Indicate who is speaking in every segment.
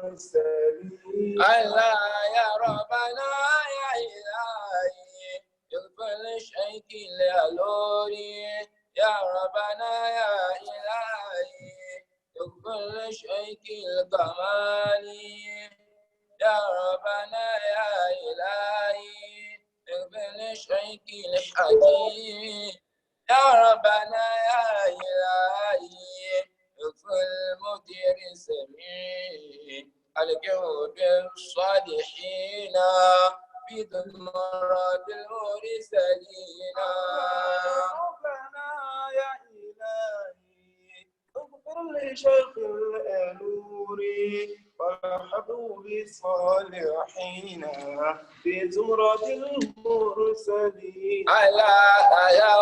Speaker 1: المرسلين ألا يا ربنا يا إلهي اغفر لشيخ الألوري يا ربنا يا إلهي اغفر لشيخ الكمالي يا ربنا يا إلهي اغفر لشيخ الحكيم يا ربنا يا إلهي اغفر المدير السميع الجود الصالحين بذمرات المرسلين ربنا يا إلهي اغفر لشيخ الألوري والحبوب الصالحين في زمرة المرسلين على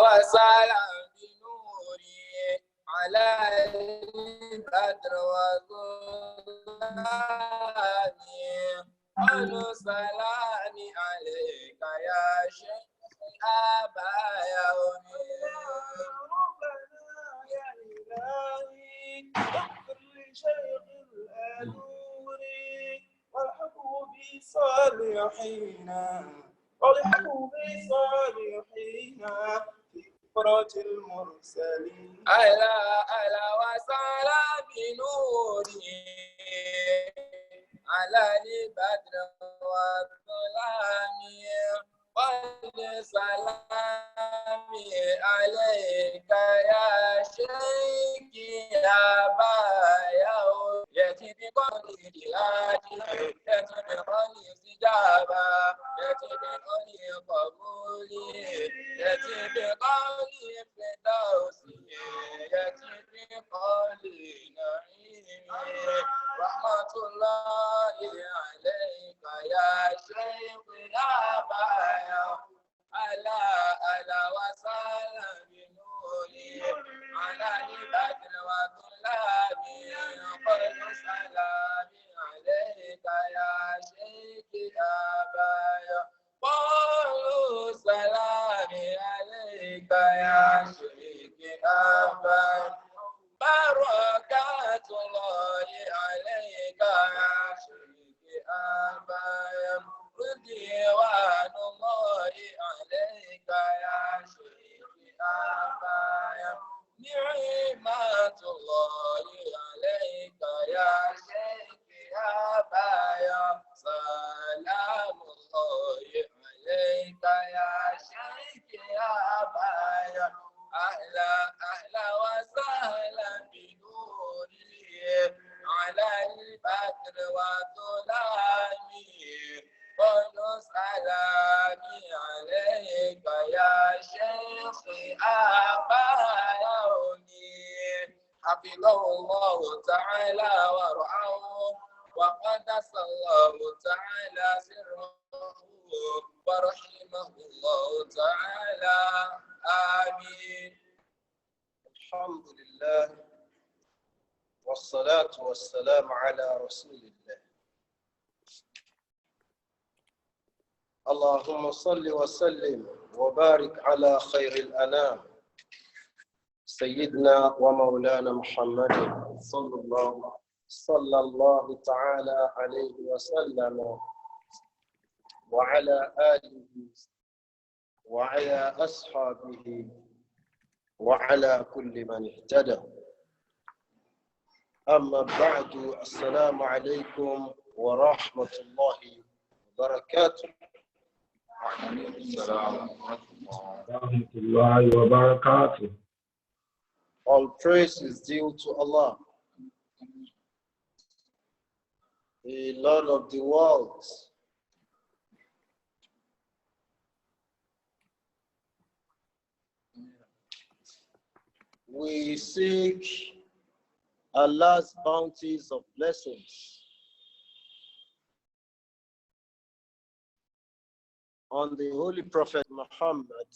Speaker 1: وسلام بنوري على البدر وظلامي قالوا سلام عليك يا شيخ أبا يومي ربنا يا إلهي اغفر لشيخ الألوري والحبوب الصالحين في فرات المرسلين ألا وسهلا بنوري على البدر والظلام قل سلامي عليك يا شيخي يا بايا يأتي بقولي جلادي يأتي بقولي استجابة يأتي بقولي قبولي يأتي بقولي فردوسي يأتي بقولي نعيمي رحمة الله عليك يا شيخ يا بايا ألا وسهلا بنوري على البدر وظلامي قل سلامي عليك يا شيخ يا بايا قل سلامي عليك يا شيخ يا بايا بركات الله عليك يا شيخ يا بايا رضوان الله عليك يا شيخ أبايا نعمة الله عليك يا شيخ أبايا سلام الله عليك يا شيخ أبايا أهلا وسهلا بنوري على البدر وظلامي قل سلامي عليك يا شيخ أبا يومي حفظه الله تعالى ورعاه وقدس الله تعالى سره ورحمه الله تعالى آمين. الحمد لله والصلاة والسلام على رسول الله. اللهم صل وسلم وبارك على خير الأنام سيدنا ومولانا محمد صلى الله تعالى عليه وسلم وعلى آله وعلى أصحابه وعلى كل من اهتدى. أما بعد، السلام عليكم ورحمة الله وبركاته. All praise is due to Allah, the Lord of the world. We seek Allah's bounties of blessings on the Holy Prophet Muhammad.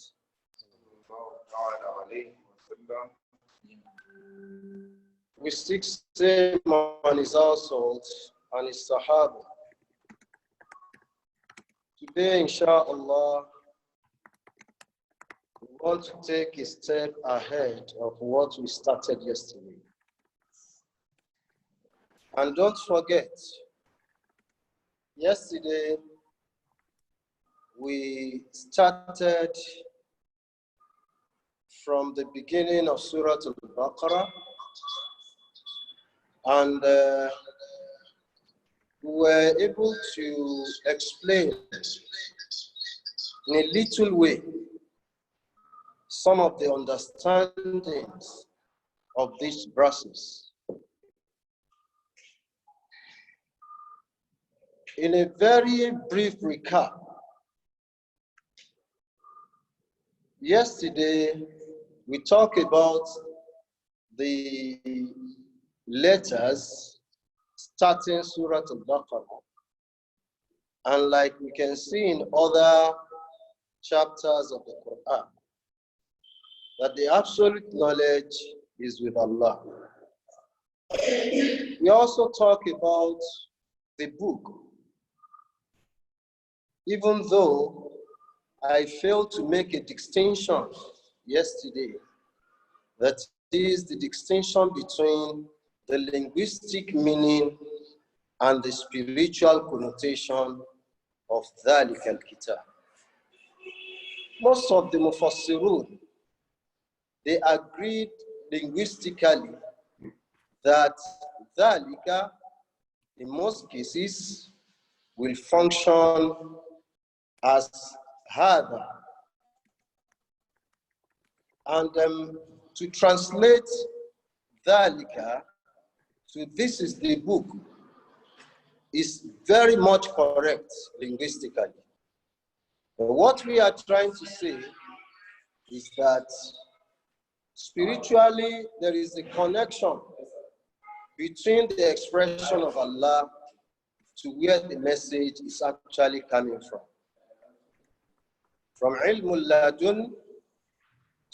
Speaker 1: We seek same on his household and his Sahaba. Today, inshallah, we want to take a step ahead of what we started yesterday. And don't forget, Yesterday, we started from the beginning of Surah Al-Baqarah, and we were able to explain in a little way some of the understandings of these verses. In a very brief recap, yesterday we talked about the letters starting Surah Al-Baqarah, and like we can see in other chapters of the Quran, that the absolute knowledge is with Allah. We also talk about the book, even though I failed to make a distinction yesterday, that is the distinction between the linguistic meaning and the spiritual connotation of ذَلِكَ الْكِتَابِ. Most of the Mufassirun, they agreed linguistically that ذَلِكَ, in most cases, will function as هذا. And to translate ذَلِكَ to this is the book is very much correct linguistically. But what we are trying to say is that spiritually there is a connection between the expression of Allah to where the message is actually coming from. From Ilmul Ladun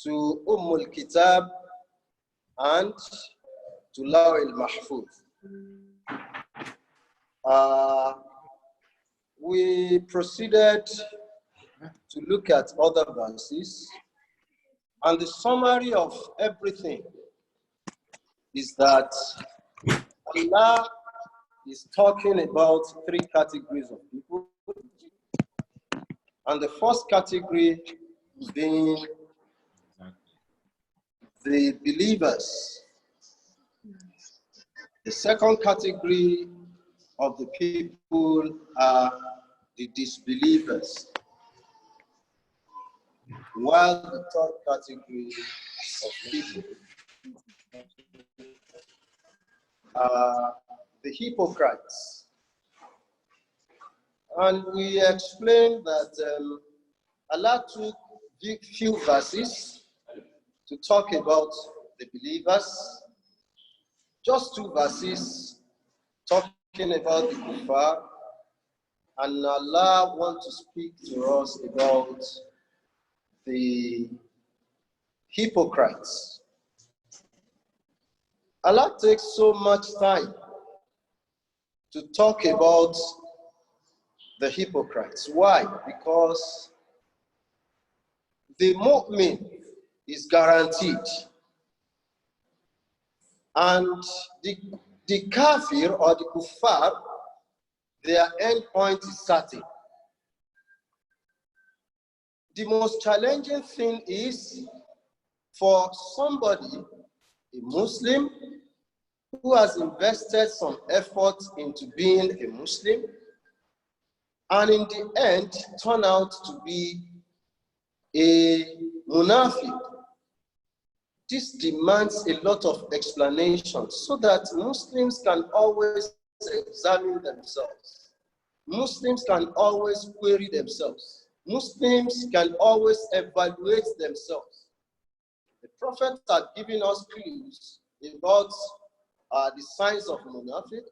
Speaker 1: to Ummul Kitab and to Lawil Mahfuz. We proceeded to look at other verses, and the summary of everything is that Allah is talking about three categories of people, and the first category being the believers. The second category of the people are the disbelievers, while the third category of people are the hypocrites. And we explained that Allah took few verses to talk about the believers, just two verses talking about the kuffar, and Allah wants to speak to us about the hypocrites. Allah takes so much time to talk about the hypocrites. Why? Because the mu'min is guaranteed, and the kafir or the kuffar, their end point is certain. The most challenging thing is for somebody, a Muslim, who has invested some effort into being a Muslim, and in the end turn out to be a munafiq. This demands a lot of explanation so that Muslims can always examine themselves. Muslims can always query themselves. Muslims can always evaluate themselves. The Prophet had given us clues about the signs of munafiq,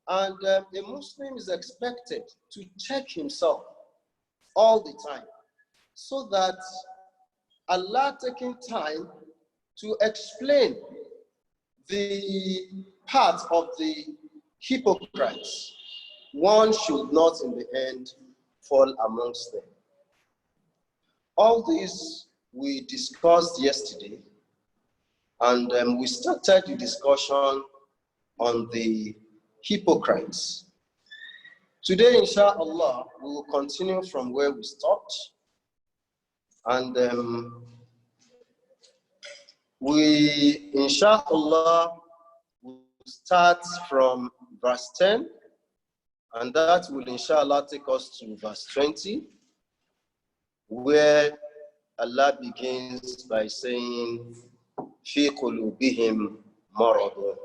Speaker 1: and a Muslim is expected to check himself all the time, so that Allah taking time to explain the part of the hypocrites, one should not in the end fall amongst them. All this we discussed yesterday, and we started the discussion on the hypocrites. Today, inshallah, we will continue from where we stopped. And we, inshallah, will start from verse 10. And that will, inshallah, take us to verse 20, where Allah begins by saying, في قلوبهم مرض.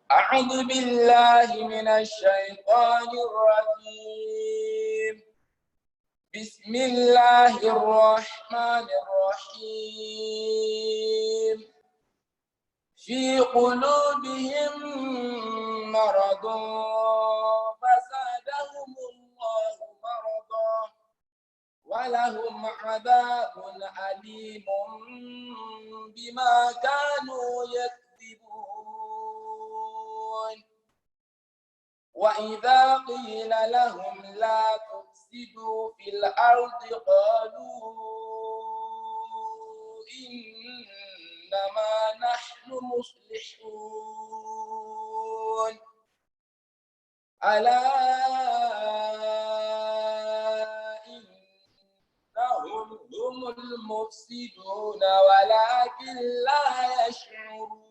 Speaker 2: أعوذ بالله من الشيطان الرجيم. بسم الله الرحمن الرحيم. في قلوبهم مرض فزادهم الله مرضا ولهم عذاب أليم بما كانوا يكذبون. وإذا قيل لهم لا تفسدوا في الأرض قالوا إنما نحن مصلحون. ألا إنهم هم المفسدون ولكن لا يشعرون.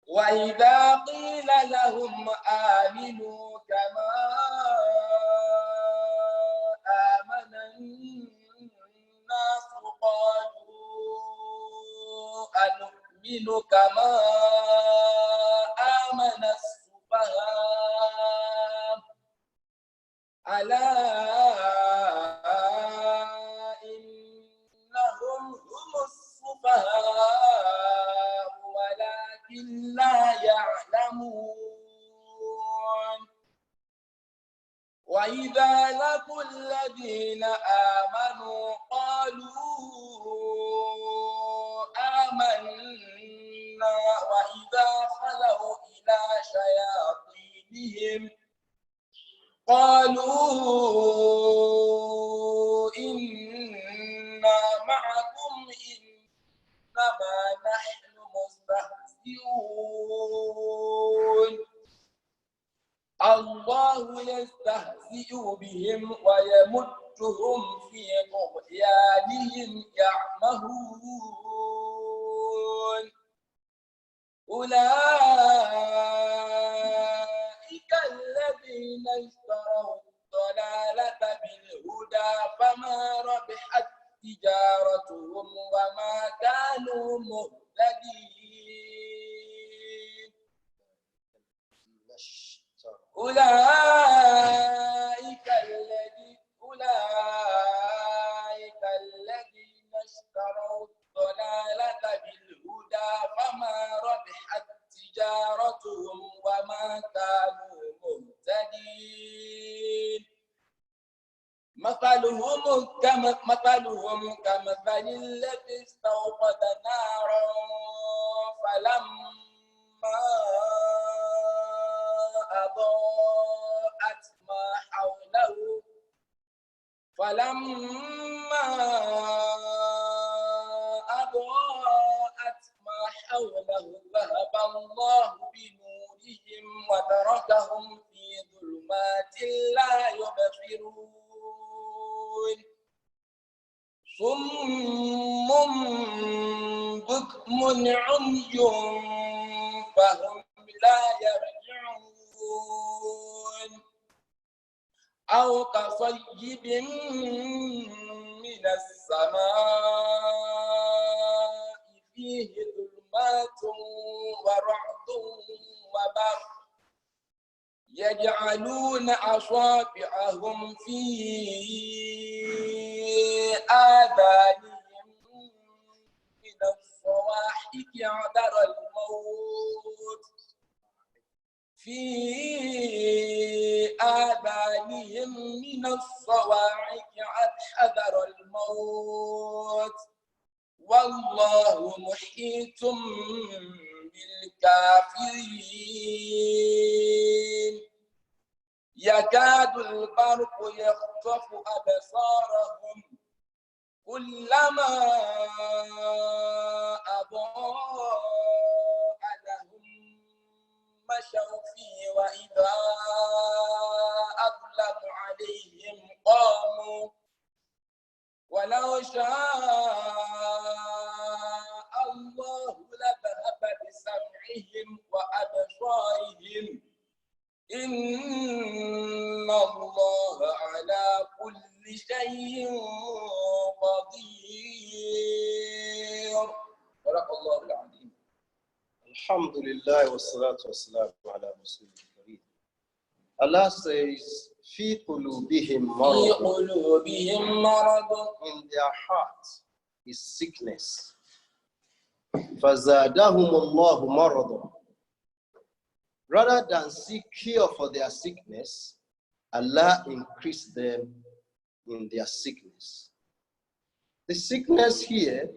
Speaker 2: وإذا قيل لهم آمنوا كما آمن الناس قالوا أنؤمن كما آمن السفهاء. ألا إنهم هم السفهاء ولكن لا يعلمون. وإذا لقوا الذين آمنوا قالوا آمنا وإذا خلوا إلى شياطينهم قالوا إنا معكم إنما نحن مستهزئون. الله يستهزئ بهم ويمدهم في طغيانهم يعمهون. أولئك الذين اشتروا الضلالة بالهدى فما ربحت تجارتهم وما كانوا مهتدين. أولئك الذين اشتروا الضلالة بالهدى فما ربحت تجارتهم وما كانوا مهتدين. مثلهم كمثل الذي استوقد نارا فلما أضاءت ما حوله ذهب الله بنورهم وتركهم في ظلمات لا يبصرون. صم بكم عمي فهم لا يرجعون. أو كصيب من السماء فيه ظلمات ورعد وبرق يجعلون أصابعهم في آذانهم من الصواعق حذر الموت حذر الموت والله محيط بالكافرين. يكاد البرق يخطف أبصارهم كلما أضاء لهم مشوا فيه وإذا أظلم عليهم قاموا ولو شاء الله لذهب بسمعهم وأبصارهم إن الله على كل شيء قدير. صدق الله العظيم.
Speaker 1: الحمد لله والصلاة والسلام على رسول الكريم. Allah says, في قلوبهم مرض. In their heart is sickness. فزادهم الله مرضا. Rather than seek cure for their sickness, Allah increased them in their sickness. The sickness here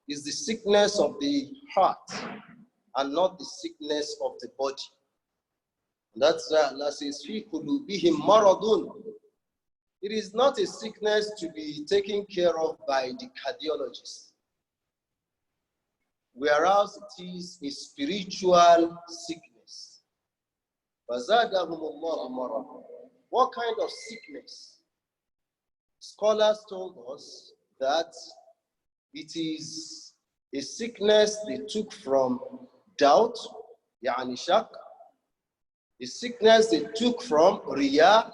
Speaker 1: is the sickness of the heart and not the sickness of the body. That's why Allah says, فِي قُلُوبِهِمْ مَرَضٌ. It is not a sickness to be taken care of by the cardiologist, whereas it is a spiritual sickness. فَزَادَهُمُ اللَّهُ مَرَضًا. What kind of sickness? Scholars told us that it is a sickness they took from doubt, يعني شك, a sickness they took from riya,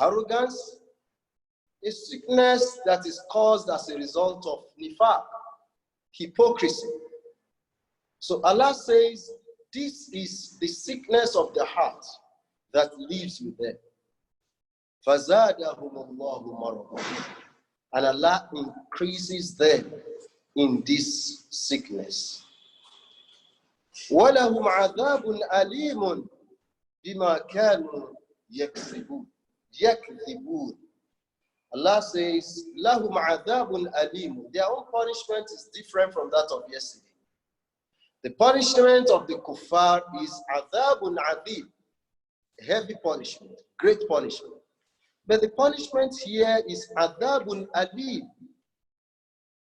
Speaker 1: arrogance, a sickness that is caused as a result of nifaq, hypocrisy. So Allah says, this is the sickness of the heart that lives with them. فَزَادَهُمُ اللَّهُ مَرَضًا. And Allah increases them in this sickness. وَلَهُمْ عَذَابٌ أَلِيمٌ بِمَا كَانُوا يَكْذِبُونَ. Allah says, لَهُمْ عَذَابٌ أَلِيمٌ. Their own punishment is different from that of yesterday. The punishment of the kuffar is adhabun adhim, heavy punishment, great punishment. But the punishment here is adhabun alim,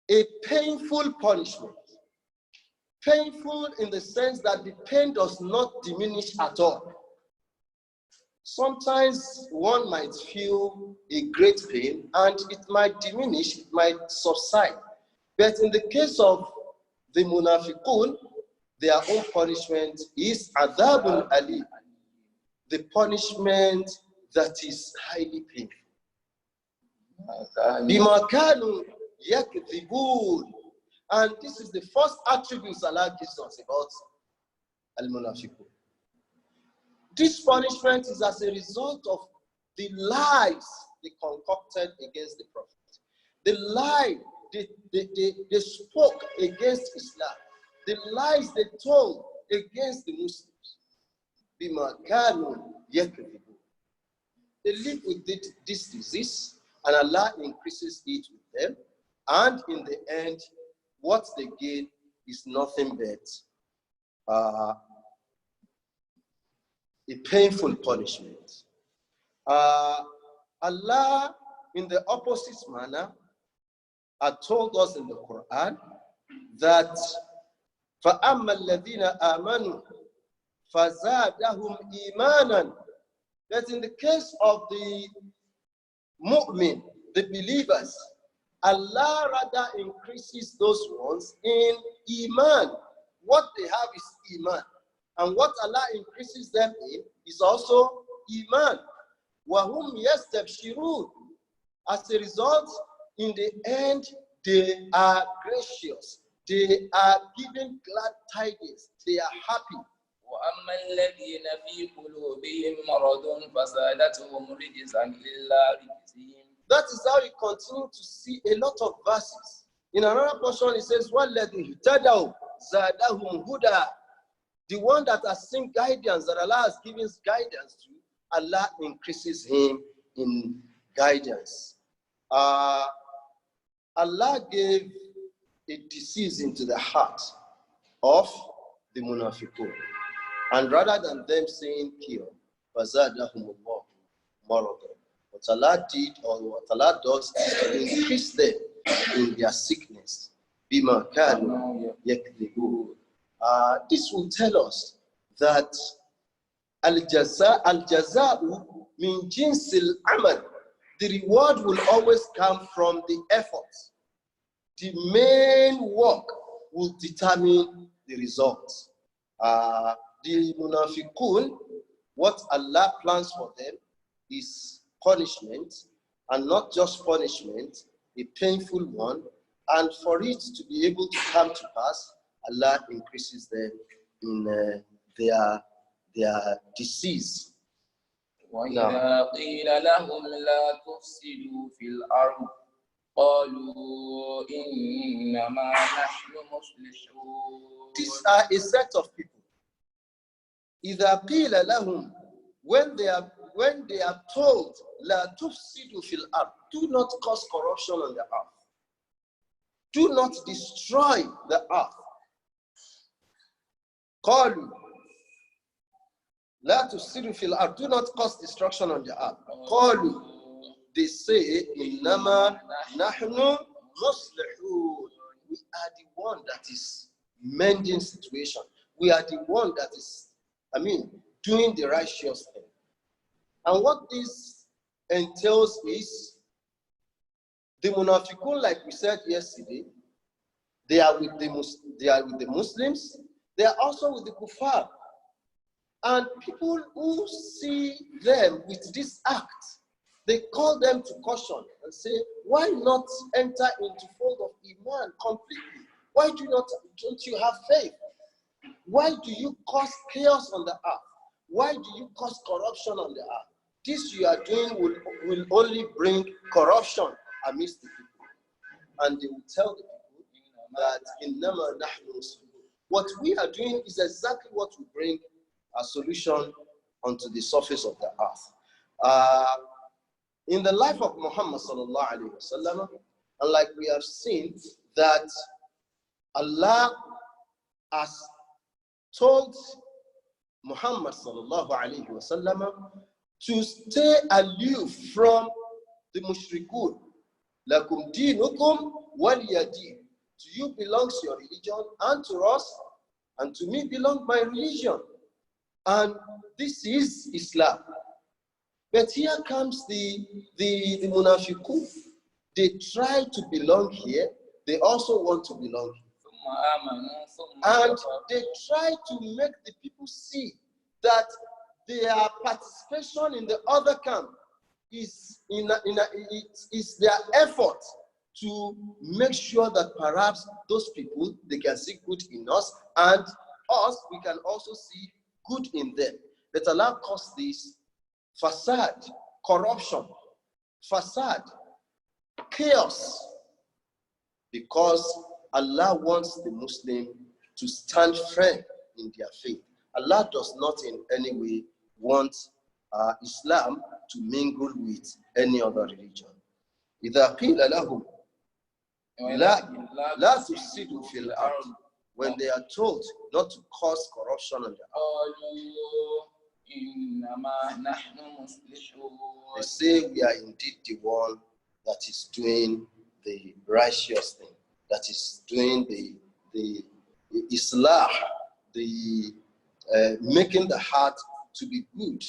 Speaker 1: a painful punishment. Painful in the sense that the pain does not diminish at all. Sometimes one might feel a great pain and it might diminish, it might subside. But in the case of the munafiqun, their own punishment is adhabun ali, the punishment that is highly painful. Bima kanu yakdhibun. And this is the first attribute Allah gives us about al-munafiqun. This punishment is as a result of the lies they concocted against the Prophet. The lie they spoke against Islam. The lies they told against the Muslims. Bima kanu yakdhibun. They live with this disease, and Allah increases it with them. And in the end, what they gain is nothing but a painful punishment. Allah, in the opposite manner, had told us in the Quran that فَأَمَّا الَّذِينَ آمَنُوا فَزَادَهُمْ إِيمَانًا. That in the case of the mu'min, the believers, Allah rather increases those ones in iman. What they have is iman. And what Allah increases them in is also iman. وَهُمْ يَسْتَبْشِرُونَ. As a result, in the end, they are gracious. They are given glad tidings. They are happy.
Speaker 2: وأما الذين في قلوبهم مرض فزادتهم رجسا إلا رجسهم.
Speaker 1: That is how you continue to see a lot of verses. In another portion, it says, وَالَّذِي اهْتَدَوْا زَادَهُمْ هُدًى. The one that has seen guidance, that Allah has given guidance to, Allah increases him in guidance. Allah gave a disease into the heart of the munafiqun. And rather than them saying cure, فَزَادَهُمُ اللَّهُ مَرَضًا. What Allah did, or what Allah does, is to increase them in their sickness. بِمَا كَانُوا يَكْذِبُونَ. This will tell us that al-jaza'u min jinsil amal. The reward will always come from the effort. The main work will determine the result. The munafiqun, what Allah plans for them is punishment, and not just punishment, a painful one. And for it to be able to come to pass, Allah increases them in their disease.
Speaker 2: وإذا قيل لهم لا تفسدوا في الأرض قالوا إنما نحن مصلحون.
Speaker 1: These are a set of people. إذا قيل لهم, when they are told لا تفسدوا في الأرض, do not cause corruption on the earth. Do not destroy the earth. قالوا لا تفسدوا في الأرض, do not cause destruction on the earth. قالوا, they say إنما نحن مصلحون. We are the one that is mending situation. We are the one that is, doing the righteous thing. And what this entails is the munafiqun, like we said yesterday, they are with the Muslims. They are also with the kuffar. And people who see them with this act, they call them to caution and say, why not enter into fold of Iman completely? Why don't you have faith? Why do you cause chaos on the earth? Why do you cause corruption on the earth? This you are doing will only bring corruption amidst the people. And they will tell the people that إِنَّمَا نَحْنُ مُسْلِمُونَ. What we are doing is exactly what will bring a solution onto the surface of the earth. In the life of Muhammad sallallahu alaihi wasallam, and like we have seen that Allah has told Muhammad sallallahu alaihi wasallam to stay aloof from the mushrikun. Lakum dinukum waliyadin. To you belongs your religion, and to us, and to me belong my religion. And this is Islam. But here comes the munafiqun. They try to belong here. They also want to belong here. And they try to make the people see that their participation in the other camp is their effort to make sure that perhaps those people, they can see good in us, and us, we can also see good in them. But Allah calls this facade, corruption, facade, chaos, because Allah wants the Muslim to stand firm in their faith. Allah does not in any way want Islam to mingle with any other religion. إذا قيل لهم لا تفسدوا في الأرض, when they are told not to cause corruption on the earth, they say we are indeed the one that is doing the righteous thing, that is doing the islah, the making the heart to be good.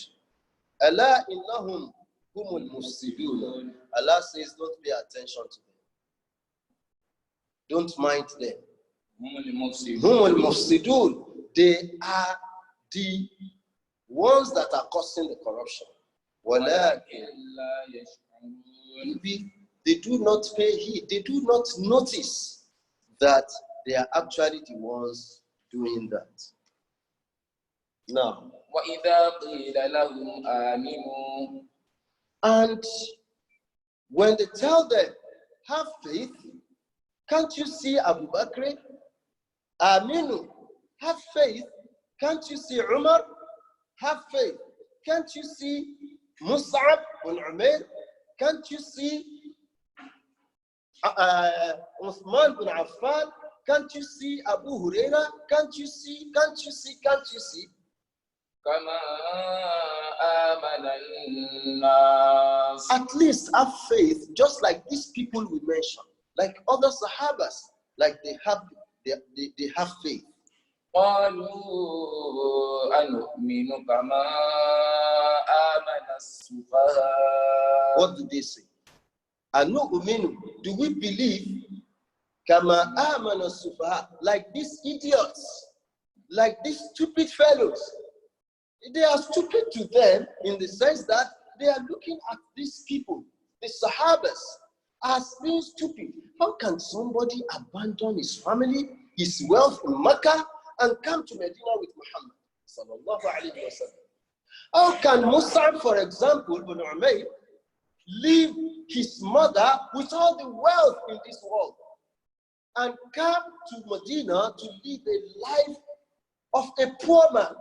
Speaker 1: Allah innahum humul mufsidun. Allah says, don't pay attention to them. Don't mind them. Humul mufsidun. They are the ones that are causing the corruption. They do not pay heed. They do not notice that they are actually the ones doing that. Now, and when they tell them, have faith, can't you see Abu Bakr? Aminu, have faith. Can't you see Umar? Have faith. Can't you see Mus'ab bin Umair? Can't you see Uthman bin Affan? Can't you see Abu Huraira? Can't you see? Can't you see? Can't you see? At least have faith, just like these people we mentioned, like other Sahabas, like they have faith.
Speaker 2: قالوا أنؤمن كما آمن السفهاء.
Speaker 1: What did they say? Anu'minu, do we believe kama amana sufaha, like these idiots, like these stupid fellows? They are stupid to them in the sense that they are looking at these people, the Sahabas, as being stupid. How can somebody abandon his family, his wealth in Mecca, and come to Medina with Muhammad sallallahu alaihi wasallam? How can Mus'ab, for example, ibn Umayr, leave his mother with all the wealth in this world and come to Medina to live a life of a poor man?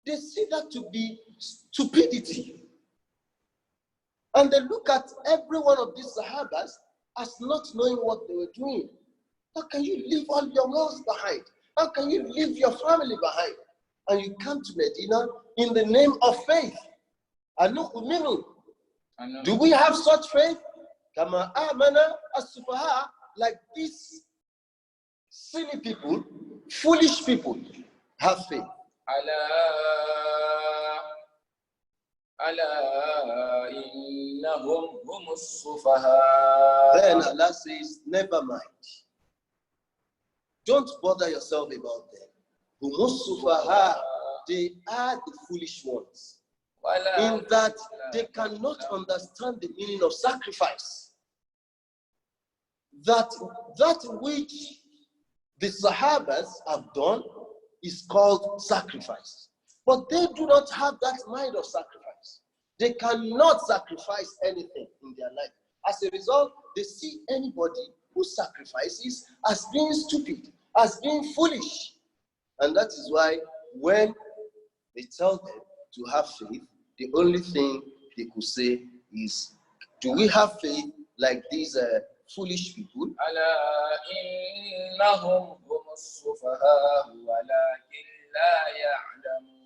Speaker 1: They see that to be stupidity. And they look at every one of these Sahabas as not knowing what they were doing. How can you leave all your wealth behind? How can you leave your family behind? And you come to Medina in the name of faith. Do we have such faith? Kama amana as-sufaha, like these silly people, foolish people have faith.
Speaker 2: ألا إنهم هم السفهاء.
Speaker 1: Then Allah says, never mind. Don't bother yourself about them. Humus sufaha, they are the foolish ones. In that they cannot understand the meaning of sacrifice. That which the Sahabas have done is called sacrifice. But they do not have that mind of sacrifice. They cannot sacrifice anything in their life. As a result, they see anybody who sacrifices as being stupid, as being foolish. And that is why when they tell them to have faith, the only thing they could say is, do we have faith like these foolish people?
Speaker 2: ألا إنهم هم السفهاء ولكن لا يعلمون.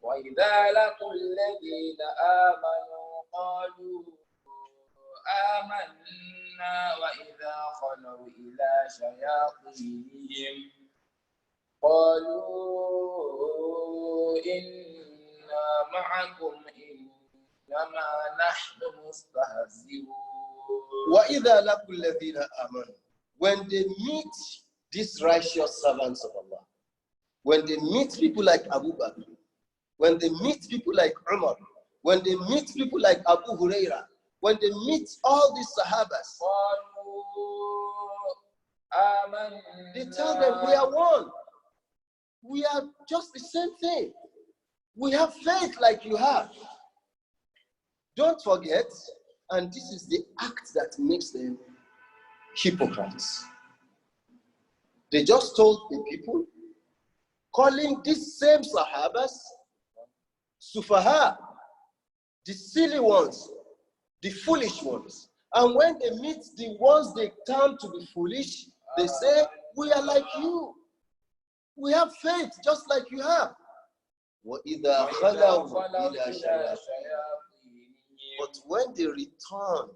Speaker 2: وإذا لقوا الذين آمنوا قالوا آمنا وإذا خلوا إلى شياطينهم قالوا إنا معكم إنما نحن مستهزئون.
Speaker 1: وإذا لقوا الذين آمنوا, when they meet these righteous servants of Allah, when they meet people like Abu Bakr, when they meet people like Umar, when they meet people like Abu Huraira, when they meet all these Sahabas, they tell them, we are one. We are just the same thing. We have faith like you have. Don't forget, and this is the act that makes them hypocrites. They just told the people, calling these same Sahabas Sufaha, the silly ones, the foolish ones. And when they meet the ones they term to be foolish, they say, we are like you. We have faith just like you have. But when they return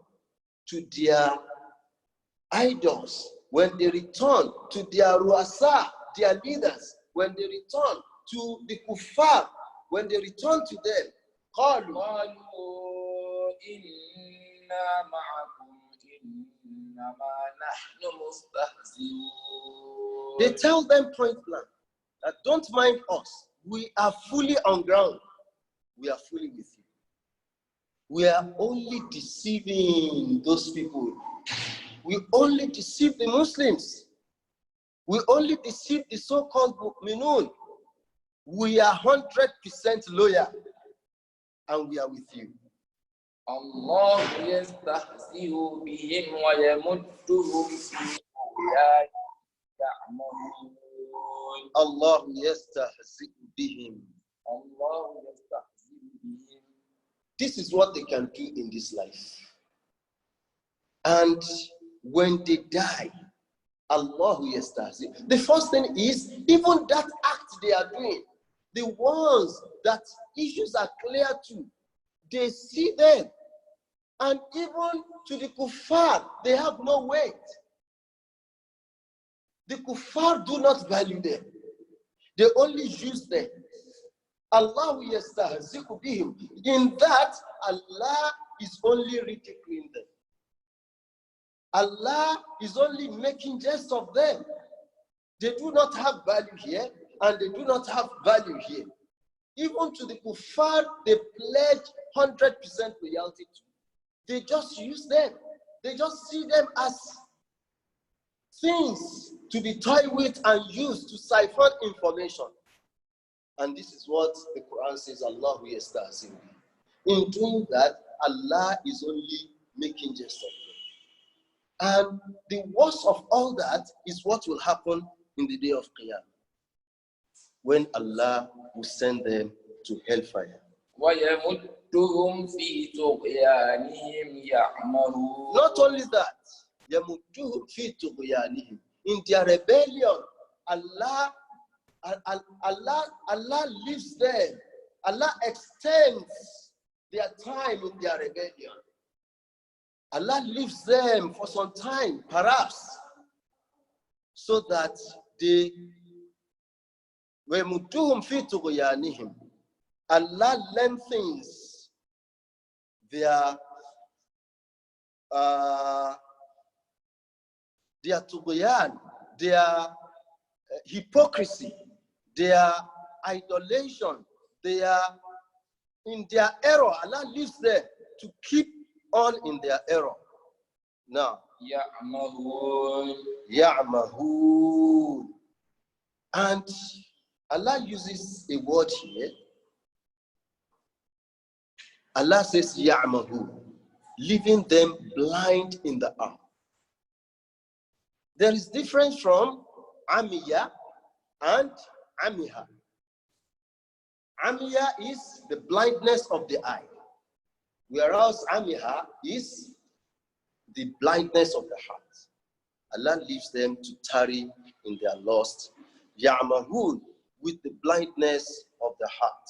Speaker 1: to their idols, when they return to their ruasa, their leaders, when they return to the kuffar, when they return to them, they tell them point blank that don't mind us. We are fully on ground. We are fully with you. We are only deceiving those people. We only deceive the Muslims. We only deceive the so-called mu'minun. We are 100% loyal, and we are with you.
Speaker 2: Allah yastahzi'u bihim wa yamudduhum fi ya'mamun.
Speaker 1: Allah yastahzi'u bihim.
Speaker 2: Allah yastahzi'u bihim.
Speaker 1: This is what they can do in this life. And when they die, Allah yastahzi'u. The first thing is, even that act they are doing, the ones that issues are clear to, they see them. And even to the kuffar, they have no weight. The kuffar do not value them. They only use them. Allah yastahzi'u bihim. In that, Allah is only ridiculing them. Allah is only making jest of them. They do not have value here, and they do not have value here. Even to the kuffar, they pledge 100% loyalty to. They just use them. They just see them as things to be toyed with and used to siphon information. And this is what the Quran says, Allah yastahzi'u. In doing that, Allah is only making jest of them. And the worst of all that is what will happen in the day of Qiyamah, when Allah will send them to hellfire.
Speaker 2: وَيَمُدُّهُمْ فِي طُغْيَانِهِمْ يَعْمَهُونَ.
Speaker 1: Not only that, يَمُدُّهُمْ فِي طُغْيَانِهِمْ. In their rebellion, Allah leaves them. Allah extends their time in their rebellion. Allah leaves them for some time, perhaps, so that they وَيَمُدُّهُمْ فِي طُغْيَانِهِمْ. Allah lengthens their tughyan, their hypocrisy, their idolation, in their error. Allah leaves them to keep on in their error. Now, يَعْمَهُونَ. And Allah uses a word here. Allah says, يَعْمَهُونَ, leaving them blind in the eye. There is difference from amiya and amiha. Amiya is the blindness of the eye, whereas amiha is the blindness of the heart. Allah leaves them to tarry in their lust. Ya'mahun, with the blindness of the heart.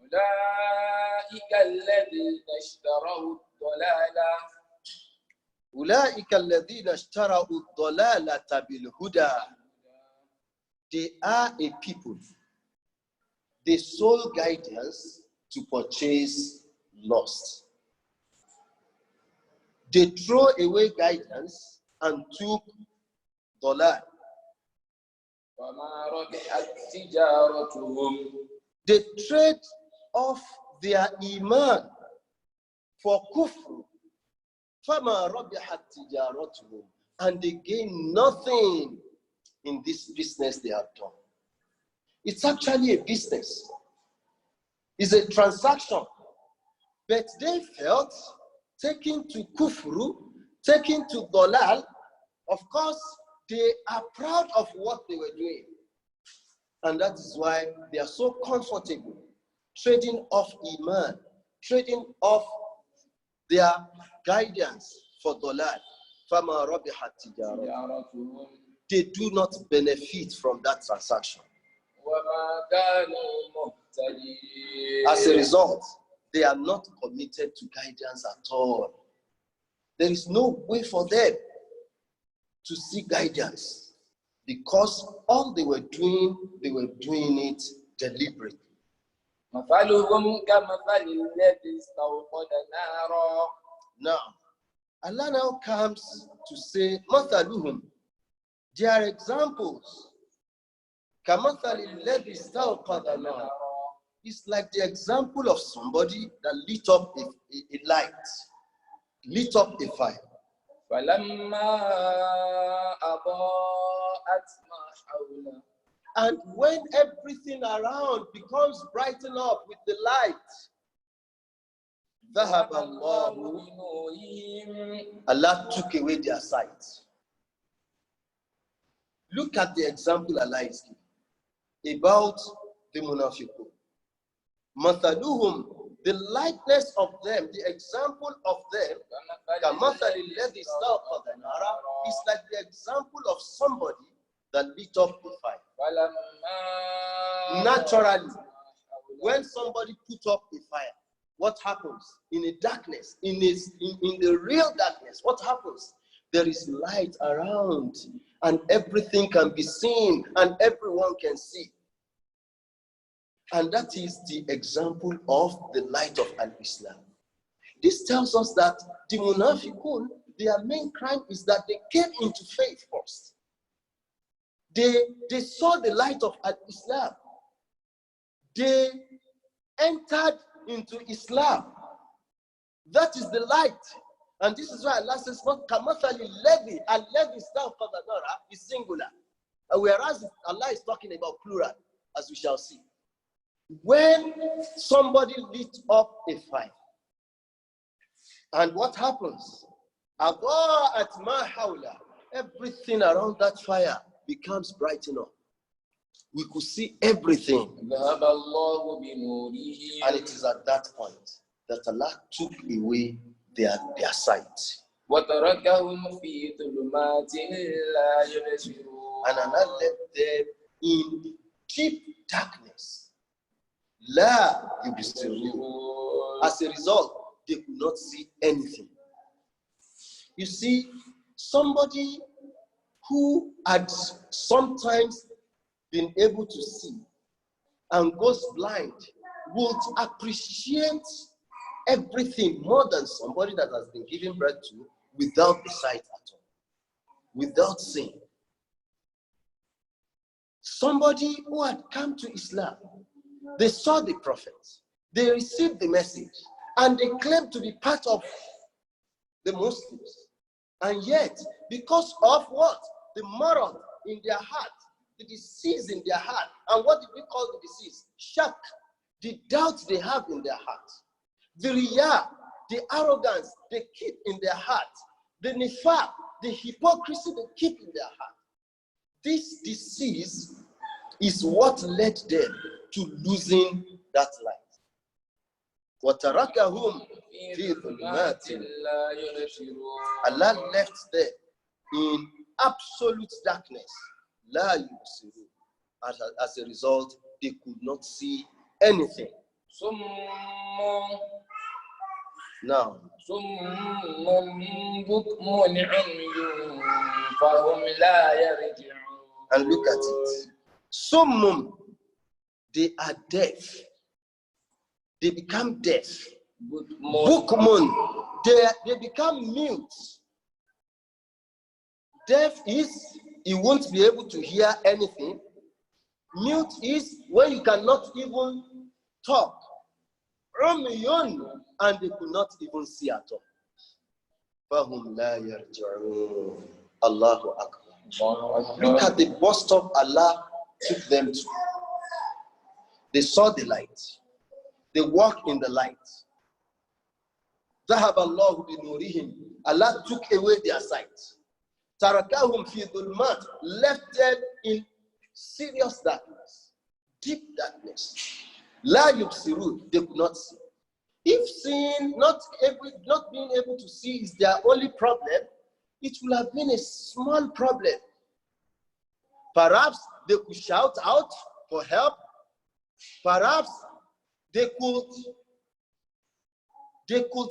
Speaker 2: أولئك الذين اشتروا الضلالة
Speaker 1: أولئك الذين اشتروا الضلالة بالهدى. They are a people. They sold guidance to purchase lust. They throw away guidance and took dollar.
Speaker 2: وما ربحت تجارتهم.
Speaker 1: They trade off their iman for kufr. فما ربحت تجارتهم. And they gain nothing in this business they have done. It's actually a business. It's a transaction. But they felt taken to kufru, taken to dolal. Of course, they are proud of what they were doing. And that is why they are so comfortable trading off iman, trading off their guidance for dolal. فَمَا رَبِحَتْ تِجَارَتُهُمْ. They do not benefit from that transaction.
Speaker 2: وما كانوا مهتدين.
Speaker 1: As a result, they are not committed to guidance at all. There is no way for them to seek guidance, because all they were doing it deliberately.
Speaker 2: مثلهم كمثل الذي استوقد نارا.
Speaker 1: Now, Allah now comes to say, مثلهم, their examples, كمثل الذي استوقد نارا. It's like the example of somebody that lit up a light, lit up a fire.
Speaker 2: فلما أضاءت ما حوله.
Speaker 1: And when everything around becomes brightened up with the light, ذهب الله بنورهم. Allah took away their sight. Look at the example Allah is giving about the munafiqun. Mathaluhum, the likeness of them, the example of them, is like the example of somebody that lit up the fire. Naturally, when somebody put up a fire, what happens? In a darkness, in the real darkness, what happens? There is light around, and everything can be seen and everyone can see. And that is the example of the light of Al-Islam. This tells us that the munafiqun, their main crime is that they came into faith first. They saw the light of Islam. They entered into Islam. That is the light. And this is why Allah says, Kamathali Levi, and Levi is singular. Whereas Allah is talking about plural, as we shall see. When somebody lit up a fire, and what happens? Everything around that fire becomes brightened up. We could see everything. And it is at that point that Allah took away their sight. And Allah left them in deep darkness. La yubsirun. As a result, they could not see anything. You see, somebody who had sometimes been able to see and goes blind would appreciate everything more than somebody that has been given birth to without the sight at all, without seeing. Somebody who had come to Islam, they saw the Prophet, they received the message, and they claimed to be part of the Muslims. And yet, because of what? The marad in their heart, the disease in their heart. And what did we call the disease? Shak, the doubt they have in their heart. The riyah, the arrogance they keep in their heart. The nifaq, the hypocrisy they keep in their heart. This disease is what led them to losing that light. وَتَرَكَهُمْ فِي ظُلُمَاتٍ. Allah left them in absolute darkness. لَا يُبْصِرُونَ. As a result, they could not see anything. Now, and look at it. Summum, they are deaf. They become deaf. Bukmun, they become mute. Deaf is, you won't be able to hear anything. Mute is when you cannot even talk. Umyun, and they could not even see at all. Fahum la yarji'un. Allahu Akbar. Look at the bus stop Allah took them to. They saw the light. They walk in the light. ذهب الله بنورهم. Allah took away their sight. تركهم في ظلمات, left them in serious darkness, deep darkness. لا يبصرون, they could not see. If seeing, not being able to see is their only problem, it will have been a small problem. Perhaps they could shout out for help. Perhaps they could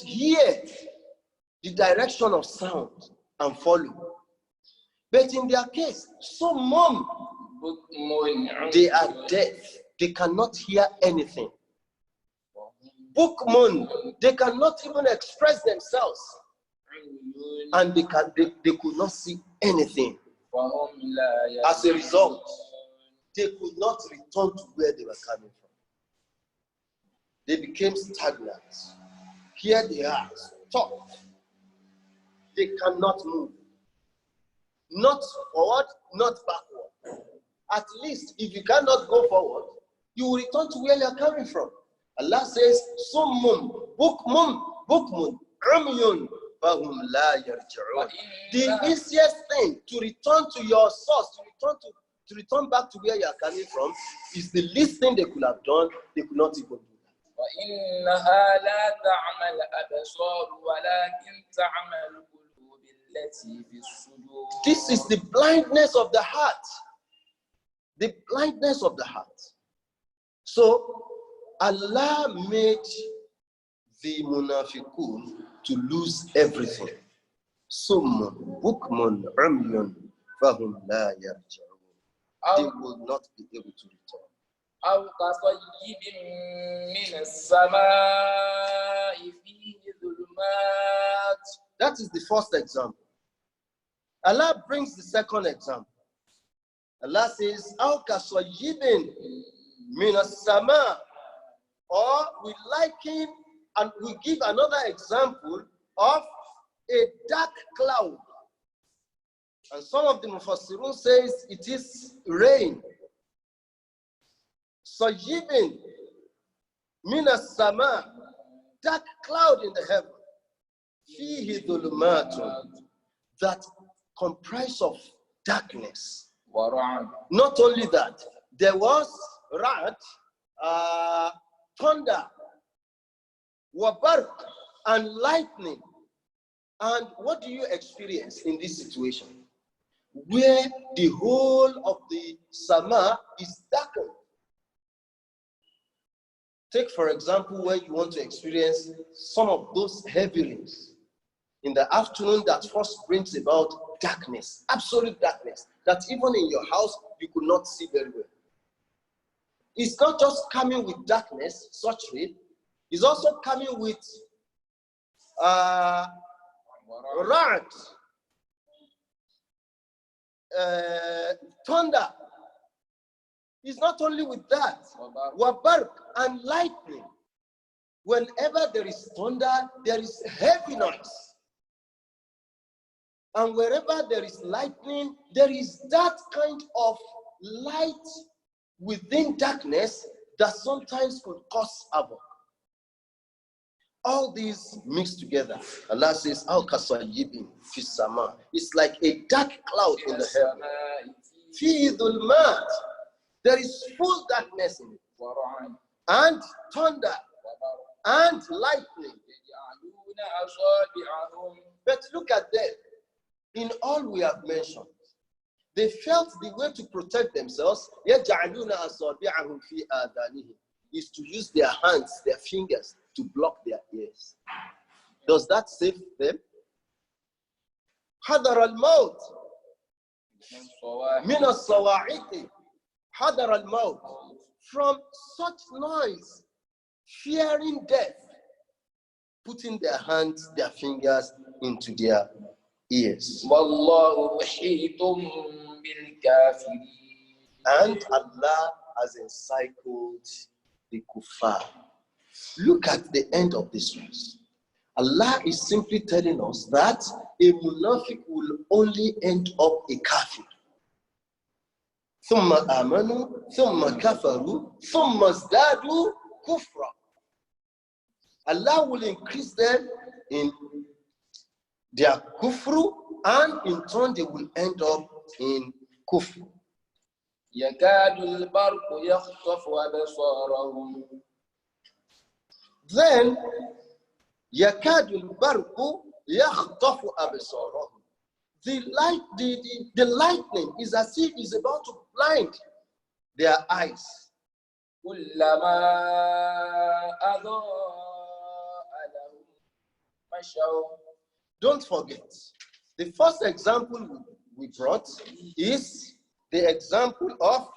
Speaker 1: hear the direction of sound and follow. But in their case, they are deaf. They cannot hear anything. Bukmun, they cannot even express themselves. And they could not see anything. As a result, they could not return to where they were coming from. They became stagnant. Here they are, stuck. They cannot move. Not forward, not backward. At least, if you cannot go forward, you will return to where you are coming from. Allah says, Summum, Bukmun, Umyun, Fahum la yarji'un. The easiest thing to return to your source, to return back to where you are coming from, is the least thing they could have done. They could not even do that.
Speaker 2: وَإِنَّهَا لَا تَعْمَى الْأَبْصَارُ وَلَكِنْ تَعْمَى الْقُلُوبُ الَّتِي فِي الصُّدُورِ.
Speaker 1: This is the blindness of the heart. The blindness of the heart. So, Allah made the munafiqun to lose everything. Summun, bukmun, umyun, فَهُمْ لَا يَرْجِعُونَ. They will not be able to return.
Speaker 2: أو كصيب من السماء فيه ظلمات.
Speaker 1: That is the first example. Allah brings the second example. Allah says, أو كصيب من السماء. Or we liken and we give another example of a dark cloud. And some of the Mufassirun says it is rain. Sajibin minas sama, dark cloud in the heaven. Fihi dhulumatun, that comprise of darkness. Not only that, there was thunder, wabarq, and lightning. And what do you experience in this situation? Where the whole of the sama is darkened. Take, for example, when you want to experience some of those heavy rains in the afternoon that first brings about darkness, absolute darkness, that even in your house you could not see very well. It's not just coming with darkness, such rain, it's also coming with thunder. It's not only with that, wabarq and lightning. Whenever there is thunder, there is heavy noise. And wherever there is lightning, there is that kind of light within darkness that sometimes could cause havoc. All these mixed together. Allah says, Al kasayibin fi sama. It's like a dark cloud in the heaven. Fi dhulmat. There is full darkness in it. And thunder. And lightning. But look at them. In all we have mentioned, they felt the way to protect themselves is to use their hands, their fingers, to block their ears. Does that save them? حذر الموت من الصواعق. حذر الموت, from such noise, fearing death, putting their hands, their fingers into their ears.
Speaker 2: والله محيط بالكافرين.
Speaker 1: And Allah has encircled the kuffar. Look at the end of this verse. Allah is simply telling us that a munafiq will only end up a kafir. ثم آمنوا ثم كفروا ثم ازدادوا كفرا. Allah will increase them in their kufru, and in turn they will end up in kufru.
Speaker 2: يكاد البرق يخطف أبصارهم.
Speaker 1: Then يكاد البرق يخطف أبصارهم. The lightning is as if it's about to blind their eyes.
Speaker 2: كلما أضاء لهم مشوا.
Speaker 1: Don't forget, the first example we brought is the example of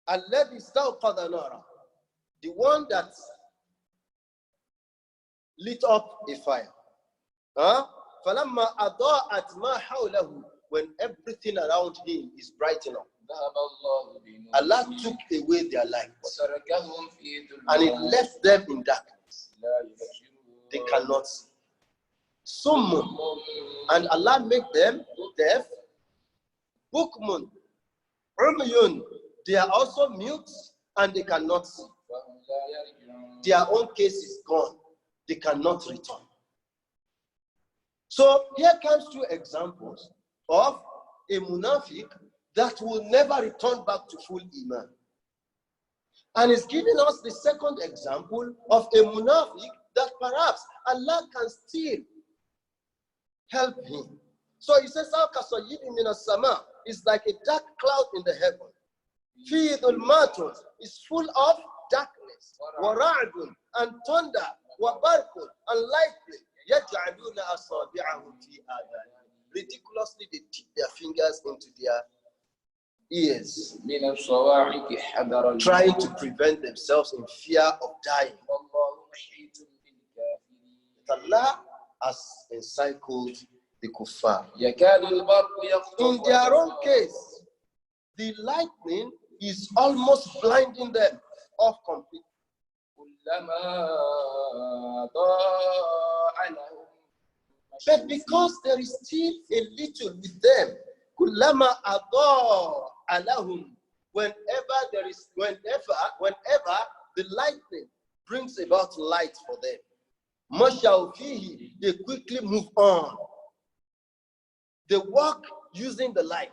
Speaker 1: الذي استوقد نارا, the one that lit up a fire. فلما أضاءت ما حوله, when everything around him is brightened up. Allah took away their light and it left them in darkness. They cannot see. Summun, and Allah made them deaf. Bukmun, umyun, they are also mute and they cannot see. Their own case is gone. They cannot return. So here comes two examples of a munafiq that will never return back to full iman. And it's giving us the second example of a munafiq that perhaps Allah can still help him. So he says, it's like a dark cloud in the heaven. Fi dhulmatun, is full of darkness. Wara'dun, and thunder. Wabarkun, and lightning. يَجْعَلُونَ أَصَابِعَهُمْ فِي آذَانِهِمْ. Ridiculously, they dip their fingers into their ears, trying to prevent themselves in fear of dying. But Allah has encircled the kuffar. In their own case, the lightning is almost blinding them off completely. But because there is still a little with them, kullama adha alahum, whenever the lightning brings about light for them, mashaw fihi, they quickly move on. They walk using the light.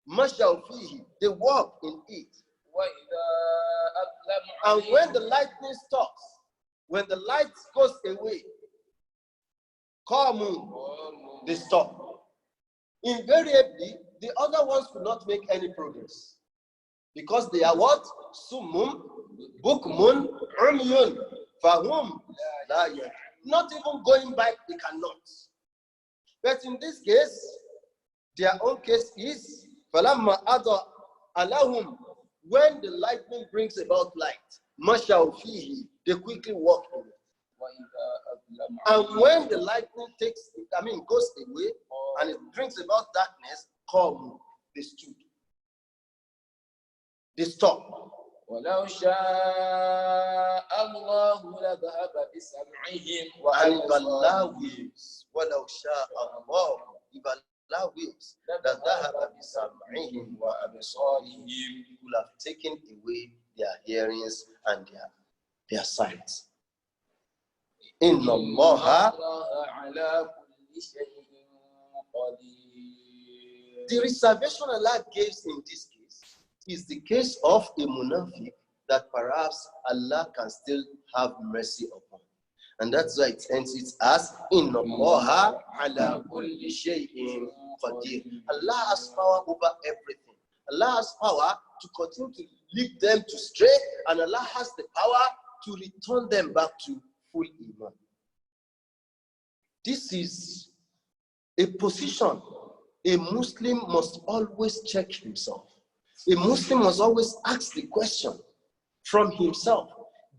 Speaker 1: Mashaw fihi, they walk in it. And when the lightning stops, when the light goes away, they stop. Invariably, the other ones could not make any progress. Because they are what? Summum, bukmun, umyun, fahum, not even going back, they cannot. But in this case, their own case is, falamma adha alahum, when the lightning brings about light, mashaw fihi, they quickly walk in it. And when the lightning goes away and it brings about darkness, they stood. They stop.
Speaker 2: ولو شاء الله لذهب بسمعهم
Speaker 1: And Allah wills. ولو شاء الله, if Allah wills, لذهب بسمعهم وأبصارهم, He will have taken away their hearings and their sights. Inna Allah
Speaker 2: على كل شيء قدير.
Speaker 1: The reservation Allah gives in this case is the case of a munafiq that perhaps Allah can still have mercy upon. And that's why it ends it as Inna Allah ala kulli shay'in qadir. Allah has power over everything. Allah has power to continue to lead them to stray, and Allah has the power to return them back to full iman. This is a position a Muslim must always check himself. A Muslim must always ask the question from himself,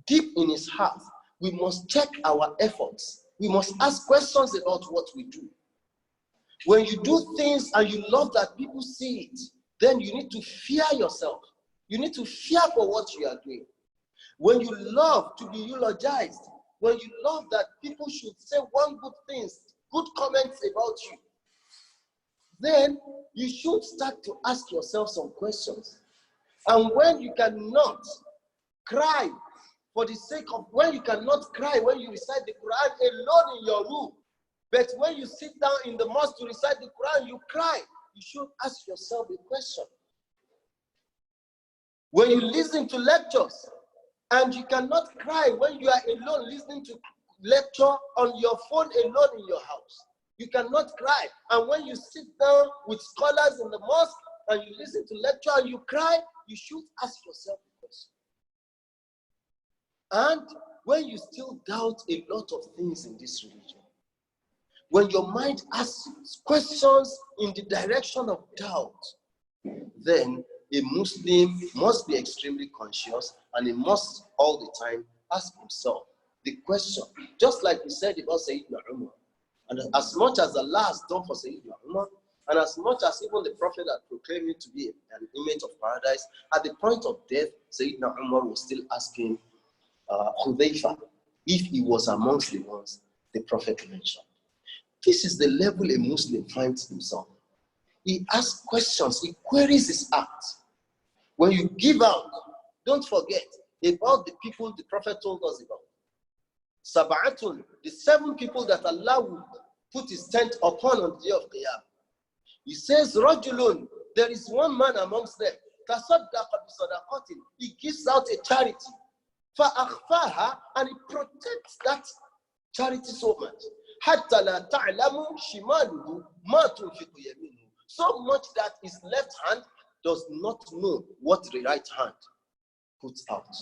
Speaker 1: deep in his heart. We must check our efforts. We must ask questions about what we do. When you do things and you love that people see it, then you need to fear yourself. You need to fear for what you are doing. When you love to be eulogized, when you love that people should say one good thing, good comments about you, then you should start to ask yourself some questions. And when you cannot cry for the sake of, when you cannot cry when you recite the Quran alone in your room, but when you sit down in the mosque to recite the Quran, you cry, you should ask yourself a question. When you listen to lectures and you cannot cry when you are alone listening to lecture on your phone alone in your house, you cannot cry. And when you sit down with scholars in the mosque and you listen to lecture and you cry, you should ask yourself a question. And when you still doubt a lot of things in this religion, when your mind asks questions in the direction of doubt, then a Muslim must be extremely conscious, and he must all the time ask himself the question, just like we said about Sayyidina Umar. And as much as Allah has done for Sayyidina Umar, and as much as even the Prophet had proclaimed him to be an image of paradise, at the point of death, Sayyidina Umar was still asking Hudayfa if he was amongst the ones the Prophet mentioned. This is the level a Muslim finds himself. He asks questions, he queries his act. When you give out, don't forget about the people the Prophet told us about. Sab'atun, the 7 people that Allah will put his tent upon on the day of Qiyamah. He says, Rajulun, there is one man amongst them. Tasaddaqa bi sadaqatin, he gives out a charity. Fa'akhfaha, and he protects that charity so much. Hatta la ta'lamu shimaluhu ma tunfiqu yaminuhu. So much that his left hand does not know what the right hand puts out.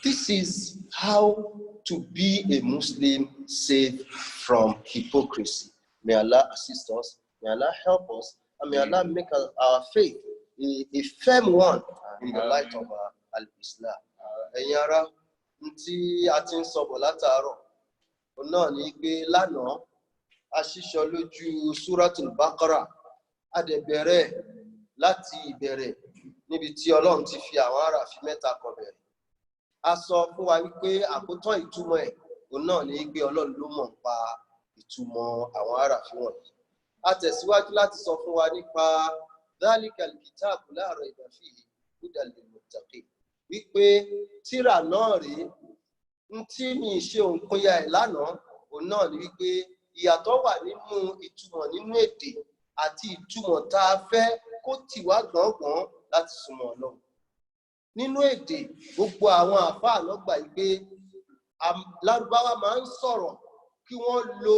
Speaker 1: This is how to be a Muslim safe from hypocrisy. May Allah assist us, may Allah help us, and may Allah make our faith a firm one in the light of al-Islam. Ẹ̀yin ará, tí a ti ń sọ bọ̀ látàárọ̀, náà ni pé lánàá a ṣíṣọ lójú Suratul Baqarah, a dẹ̀ bẹ̀rẹ̀ láti ìbẹ̀rẹ̀ níbi tí Ọlọ́run ti fi àwọn àràfin mẹ́ta kan bẹ̀rẹ̀. A sọ fún wa wípé àkótán ìtumọ̀ ẹ̀ náà ni pé Ọlọ́run ló mọ̀ pa ìtumọ̀ àwọn àràfin wọ̀nyí. A tẹ̀síwájú láti sọ fún wa nípa dhalikal kitabu la rayba fihi hudan lil muttaqin, wípé tírà náà rèé tí mi ṣe òǹpinya ẹ̀ lánàá náà ni wípé ìyàtọ̀ wà nínú ìtumọ̀ nínú èdè àti ìtumọ̀ tá a fẹ́ kó tì wá gbọ̀ngbọ̀n láti súnmọ́ Ọlọ́run. Nínú èdè gbogbo àwọn àfáà ló gbà pé Lárúbáwá máa ń sọ̀rọ̀ kí wọ́n lo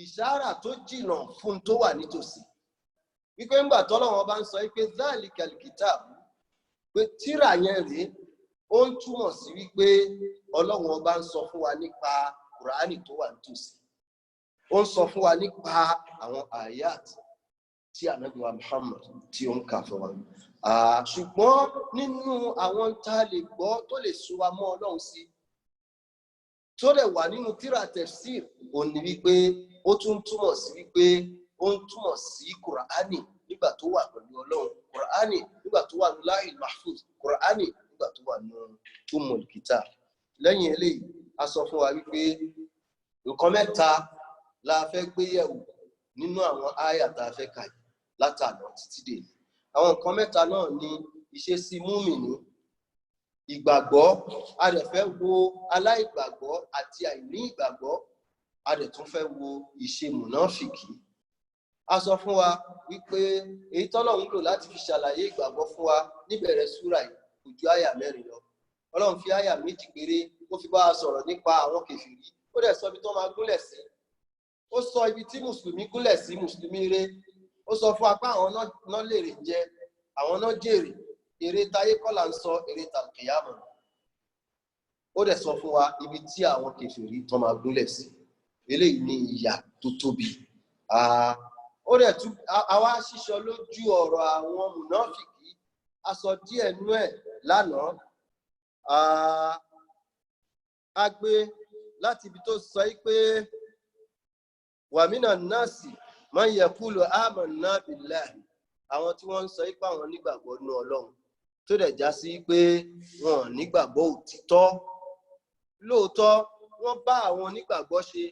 Speaker 1: ìṣàrà tó jìnnà fún tó wà nítòsí. Wípé ńgbà tọ́lọ́run bá ń sọ pé dhalikal kitab, pé tírà yẹn rèé, ó ń túmọ̀ sí wípé Ọlọ́run ọba ń sọ fún wa nípa Kùránì tó wà nítòsí. Ó ń sọ fún wa nípa àwọn àyàt tí Ànábì wa Muhammad tí ó ń kà fún wa. Ṣùgbọ́n nínú àwọn tá a lè gbọ́ tó lè sún wa mọ́ Ọlọ́run sí, tó lè wà nínú tírà tafsir, ó ní wípé ó tún túmọ̀ sí wípé ó ń túmọ̀ sí Kùránì nígbà tó wà pẹ̀lú Ọlọ́run, Kùránì nígbà tó wà ní Lahil Mahfuz, Kùránì nígbà tó wà ní Ummul Kitab. Lẹ́yìn eléyìí, a sọ fún wa wípé nǹkan mẹ́ta la fẹ́ gbé yẹ̀wò nínú àwọn àyà tá a fẹ́ kà látàná títí dé. Àwọn nǹkan mẹ́ta náà ni ìṣesí múmìnì, ìgbàgbọ́, a dẹ̀ fẹ́ wo aláìgbàgbọ́ àti àìní ìgbàgbọ́, a dẹ̀ tún fẹ́ wo ìṣe mùnáfìkì. A sọ fún wa wípé èyí tọ́lọ́run lò láti fi ṣàlàyé ìgbàgbọ́ fún wa níbẹ̀rẹ̀ súrà yìí kò ju àyà 4 lọ. Ọlọ́run fi àyà 2 péré ó fi bá a sọ̀rọ̀ nípa àwọn kèfèrí, ó dẹ̀ sọ ibi tó máa gúnlẹ̀ sí. Ó sọ ibi tí mùsùlùmí gúnlẹ̀ sí, mùsùlùmí rere. Ó sọ fún wa pé àwọn náà lèrè jẹ, àwọn náà jèrè, èrè táyé kọ́ là ń sọ, èrè tàlùkìyámọ̀. Ó dẹ̀ sọ fún wa ibi tí àwọn kèfèrí tó máa gúnlẹ̀ sí. Eléyìí ni ìyà tó tóbi. Ó dẹ̀ tún àwa ṣíṣọ lójú ọ̀rọ̀ àwọn mùnáfìkì, a sọ díẹ̀ nú ẹ̀ lánàá. A gbé láti ibi tó sọ pé wa minan nasi man yaqulu amanna billahi, àwọn tí wọ́n ń sọ pé àwọn nígbàgbọ́ nínú Ọlọ́run, tó dẹ̀ já sí pé wọn nígbàgbọ́ òtítọ́. Lóòótọ́ wọ́n bá àwọn onígbàgbọ́ ṣe,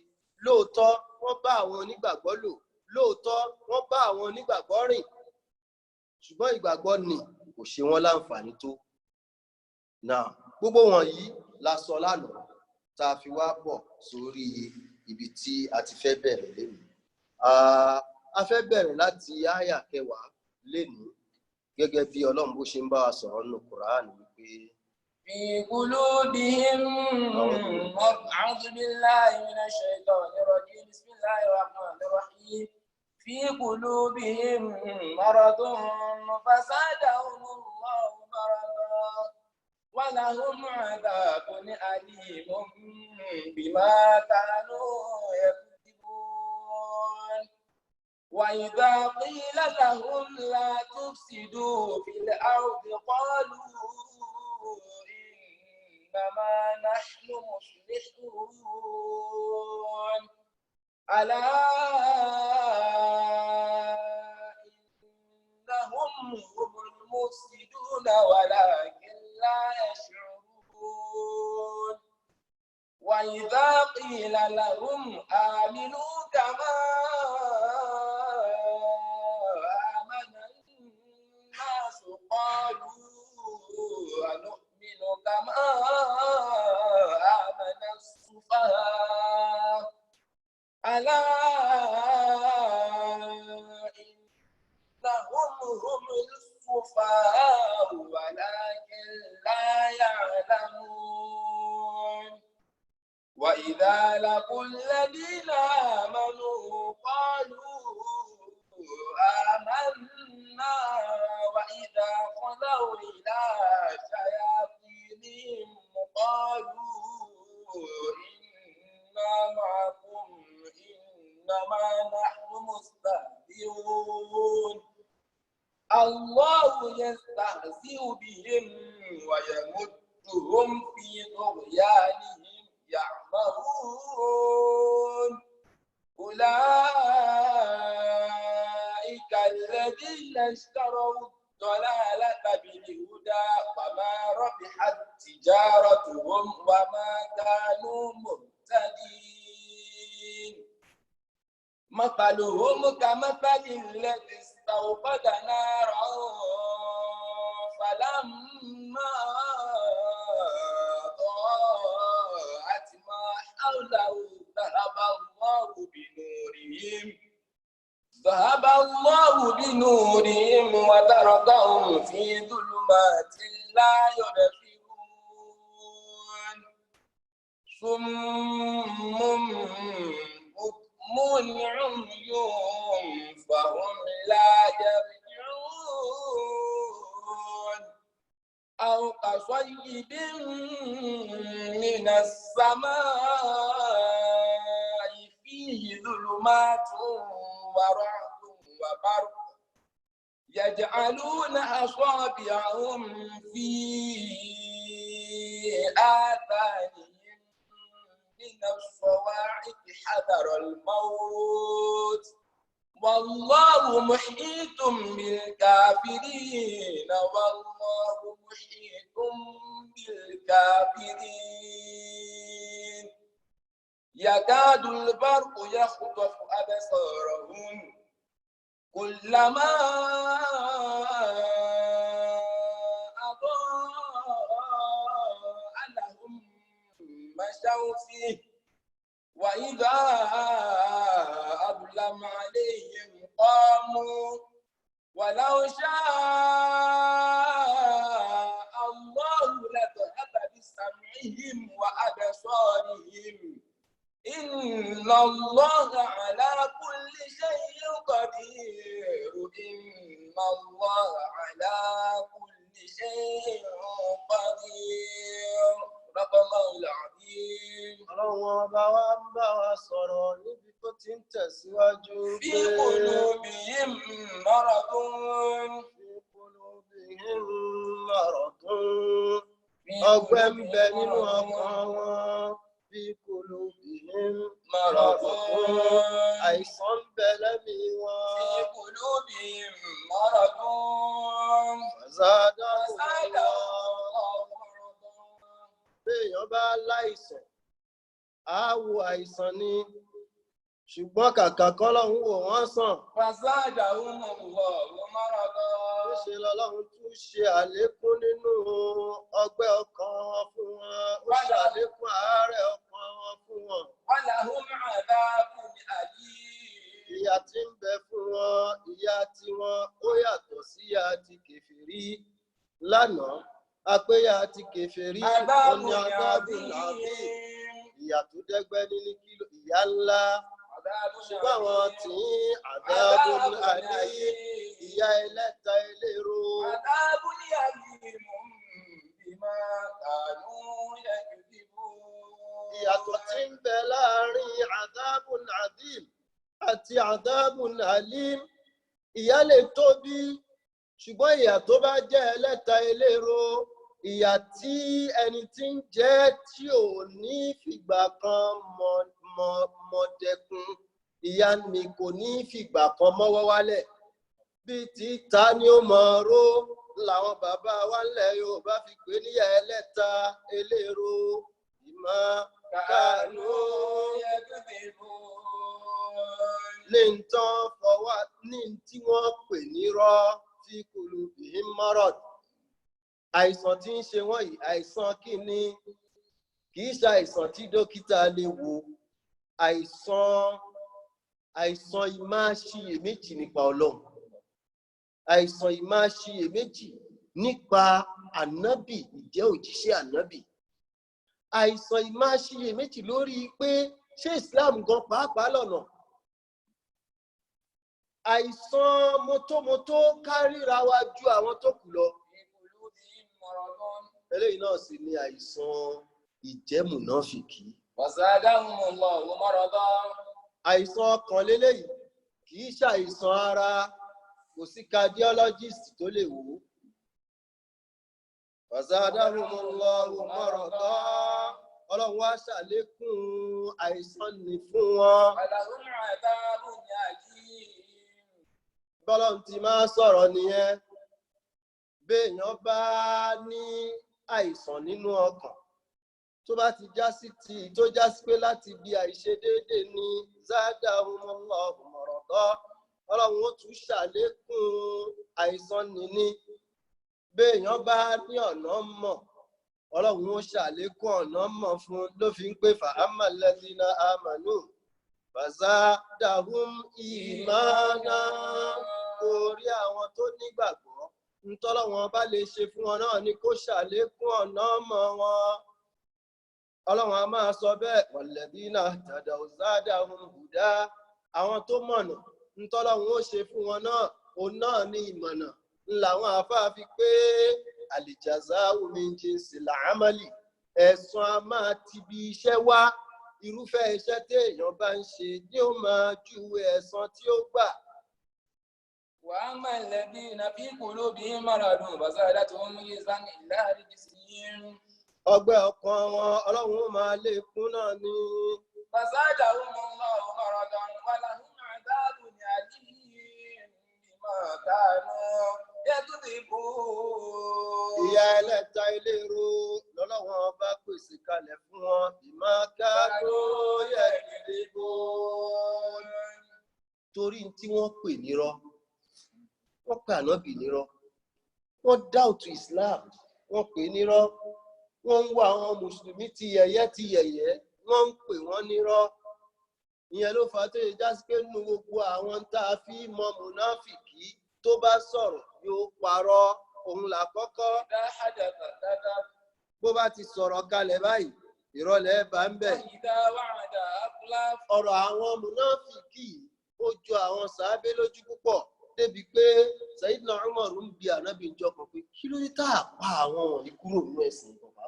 Speaker 1: lóòótọ́ wọ́n bá àwọn onígbàgbọ́ lò, lóòótọ́ wọ́n bá àwọn onígbàgbọ́ rìn, ṣùgbọ́n ìgbàgbọ́ ni kò ṣe wọ́n láǹfààní tó. Náà gbogbo wọ̀nyí la sọ lánàá tá a fi wá bọ̀ sórí ibi tí a ti fẹ́ bẹ̀rẹ̀ lénìí. A fẹ́ bẹ̀rẹ̀ láti àyà 10 lénìí, gẹ́gẹ́ bí Ọlọ́run bó ṣe ń bá wa sọ̀rọ̀ nínú Kùránì wípé
Speaker 2: في قلوبهم أعوذ بالله من الشيطان الرجيم بسم الله الرحمن الرحيم في قلوبهم مرض فزادهم الله مرضا ولهم عذاب أليم بما كانوا يكذبون وإذا قيل لهم لا تفسدوا في الأرض قالوا إنما نحن مصلحون ألا إنهم هم المفسدون ولكن لا يشعرون وإذا قيل لهم آمنوا كما آمن الناس قالوا أنؤمن كما آمن السفهاء ألا إنهم هم السفهاء ولكن لا يعلمون وإذا لقوا الذين آمنوا قالوا آمنا وإذا خلوا إلى شياطينهم الله يستهزئ بهم ويمدهم في طغيانهم يعمهون أولئك الذين اشتروا الضلالة بالهدى وما ربحت تجارتهم وما كانوا مهتدين مثلهم كمثل الذي استوقد نارا فلما أضاءت ما حوله ذهب الله بنورهم وتركهم في ظلمات لا يبصرون صم بكم عمي فهم لا يرجعون أو كصيب من السماء فيه ظلمات ورعد وبرق يجعلون أصابعهم في آذانهم من الصواعق حذر الموت والله محيط بالكافرين والله محيط بالكافرين يكاد البرق يخطف أبصارهم كلما أضاء لهم مشوا فيه وإذا أظلم عليهم قاموا ولو شاء الله لذهب بسمعهم وأبصارهم إن الله على كل شيء قدير إن الله على كل شيء قدير صدق الله العظيم.
Speaker 1: Ọlọ́run ọba wa ń bá wa sọ̀rọ̀ níbi tó ti ń tẹ̀síwájú
Speaker 2: في قلوبهم مرض
Speaker 1: في قلوبهم مرض ọgbẹ́ ń bẹ nínú ọkàn wọn في قلوبهم مرض àìsàn ń bẹ lẹ́mìí wọn
Speaker 2: في قلوبهم مرض
Speaker 1: فزادهم
Speaker 2: الله
Speaker 1: béèyàn bá láìsàn á wo àìsàn ni ṣùgbọ́n kàkà kọ́lọ́hún wò wọ́n sàn.
Speaker 2: فزادهم الله مرضا
Speaker 1: ó ṣe lọ́lọ́run tún ṣe àlékún nínú ọgbẹ́ ọkàn wọn fún wọn ó ṣe àlékún àárẹ̀ ọkàn wọn fún wọn.
Speaker 2: ولهم عذاب أليم
Speaker 1: ìyà tí ń bẹ fún wọn ìyà tiwọn ó yàtọ̀ sí ìyà ti kèfèrí lánàá apéyà ti kèfèrí ó ní adágún làbí ìyà tó dẹ́gbẹ́ ní kílò ìyà ńlá ṣùgbọ́n àwọn tí adágún àní ìyà ẹlẹ́ta ẹlẹ́rọ.
Speaker 2: عذاب أليم بما كانوا يكذبون.
Speaker 1: ìyàtọ̀ tí ń bẹ láàrin adágún àdìm àti adágún àlím ìyà lè tóbi ṣùgbọ́n ìyà tó bá jẹ́ ẹlẹ́ta ẹlẹ́rọ ìyà tí ẹni tí ń jẹ tí ò ní fìgbà kan mọ̀dẹ̀kùn ìyà ni kò ní fìgbà kan mọ́wọ́ wálẹ̀ bíi ti ta ni ó mọ̀ ró làwọn bàbá wa ńlẹ̀ Yorùbá fi pè níyà ẹlẹ́ta ẹlẹ́rọ ìmọ̀ kánú lè ń tán fọwọ́ ní tí wọ́n pè ní rọ́ tí qulubihim marad. àìsàn tí ń ṣe wọ́n yìí àìsàn kí ni kì í ṣe àìsàn tí dókítà lè wò àìsàn ìmáṣiyèméjì nípa Ọlọ́run àìsàn ìmáṣiyèméjì nípa ànábì ìjẹ́ òjíṣẹ́ ànábì àìsàn ìmáṣiyèméjì lórí pé ṣé Islam gan pàápàá lọ́nà àìsàn mọ́tòmọ́tò káríra wa ju àwọn tó kù lọ. eléyìí náà sì ni àìsàn ìjẹ́mùnáfìkì.
Speaker 2: وزادهم الله مرضا.
Speaker 1: àìsàn ọkàn lélẹ́yìí kì í ṣàìsàn ara kò sí cardiologist tó lè wò ó. Fazadahumullahu marada, ọlọ́run wá ṣàlékún àìsàn ní fún wọn.
Speaker 2: Walahum adhabun alim.
Speaker 1: Bọ́lọ́run ti máa sọ̀rọ̀ nìyẹn. Béèyàn bá ní àìsàn nínú ọkàn tó bá ti já sí tó já sí pé láti bí àìṣedéédé ní zadahumullahu marada, ọlọ́run ó tún ṣàlékún àìsàn nìní. Béèyàn bá ní ọ̀nà mọ̀, ọlọ́run ó ṣàlékún ọ̀nà mọ̀ fún, ló fi ń pè fa'amma alladhina amanu fazadahum imana. Orí àwọn tó nígbàgbọ́ ntọ́lọ́wọ́n bá lè ṣe fún wọn náà ni kó ṣàlékún ọ̀nà mọ̀ wọn. Ọlọ́run a máa sọ bẹ́ẹ̀, walladhina tadaw zadahum huda. Àwọn tó mọ̀nà ntọ́lọ́run ó ṣe fún wọn náà, òun náà ní ìmọ̀nà. Làwọn àfáà fi pé al-jazā'u min jinsil 'amali, ẹ̀san a máa ti bí iṣẹ́ wá. Irúfẹ́ iṣẹ́ tí èèyàn bá ń ṣe ni ó máa júwe ẹ̀san tí ó gbà.
Speaker 2: Wa amma alladhina fi qulubihim maradun fazadatuhum rijsan ila rijsihim.
Speaker 1: Ọgbẹ́ ọkàn wọn ọlọ́run ó máa lékún náà ní.
Speaker 2: Fazadahumullahu maradan wa lahum adhabun alim bima kanu yakdhibun.
Speaker 1: Ìyà ẹlẹ́ta ìléru lọ́lọ́run bá pèsè kalẹ̀ fún wọn. Bima kanu yakdhibun. Torí tí wọ́n pè nírọ́, wọ́n pè ànábì nírọ́, wọ́n doubt Islam, wọ́n pè nírọ́, wọ́n ń wá àwọn mùsùlùmí ti yẹ̀yẹ́, wọ́n ń pè wọ́n nírọ́. Ìyẹn ló fà á tó yẹ jásí pé nínú gbogbo àwọn tá a fi mọ mùnáfìkì tó bá sọ̀rọ̀ yóò parọ́, òun làkọ́kọ́. Bó bá ti sọ̀rọ̀ kalẹ̀ báyìí, ìrọ̀lẹ́ bá ń bẹ̀. Ọ̀rọ̀ àwọn mùnáfìkì ó jọ àwọn sàábé lójú púpọ̀, débi pé Sayyidina Umar ń bi ànábì ìjọ kan pé kí ló dé tá a pa àwọn wọ̀nyí kúrò nínú ẹ̀sìn bàbá.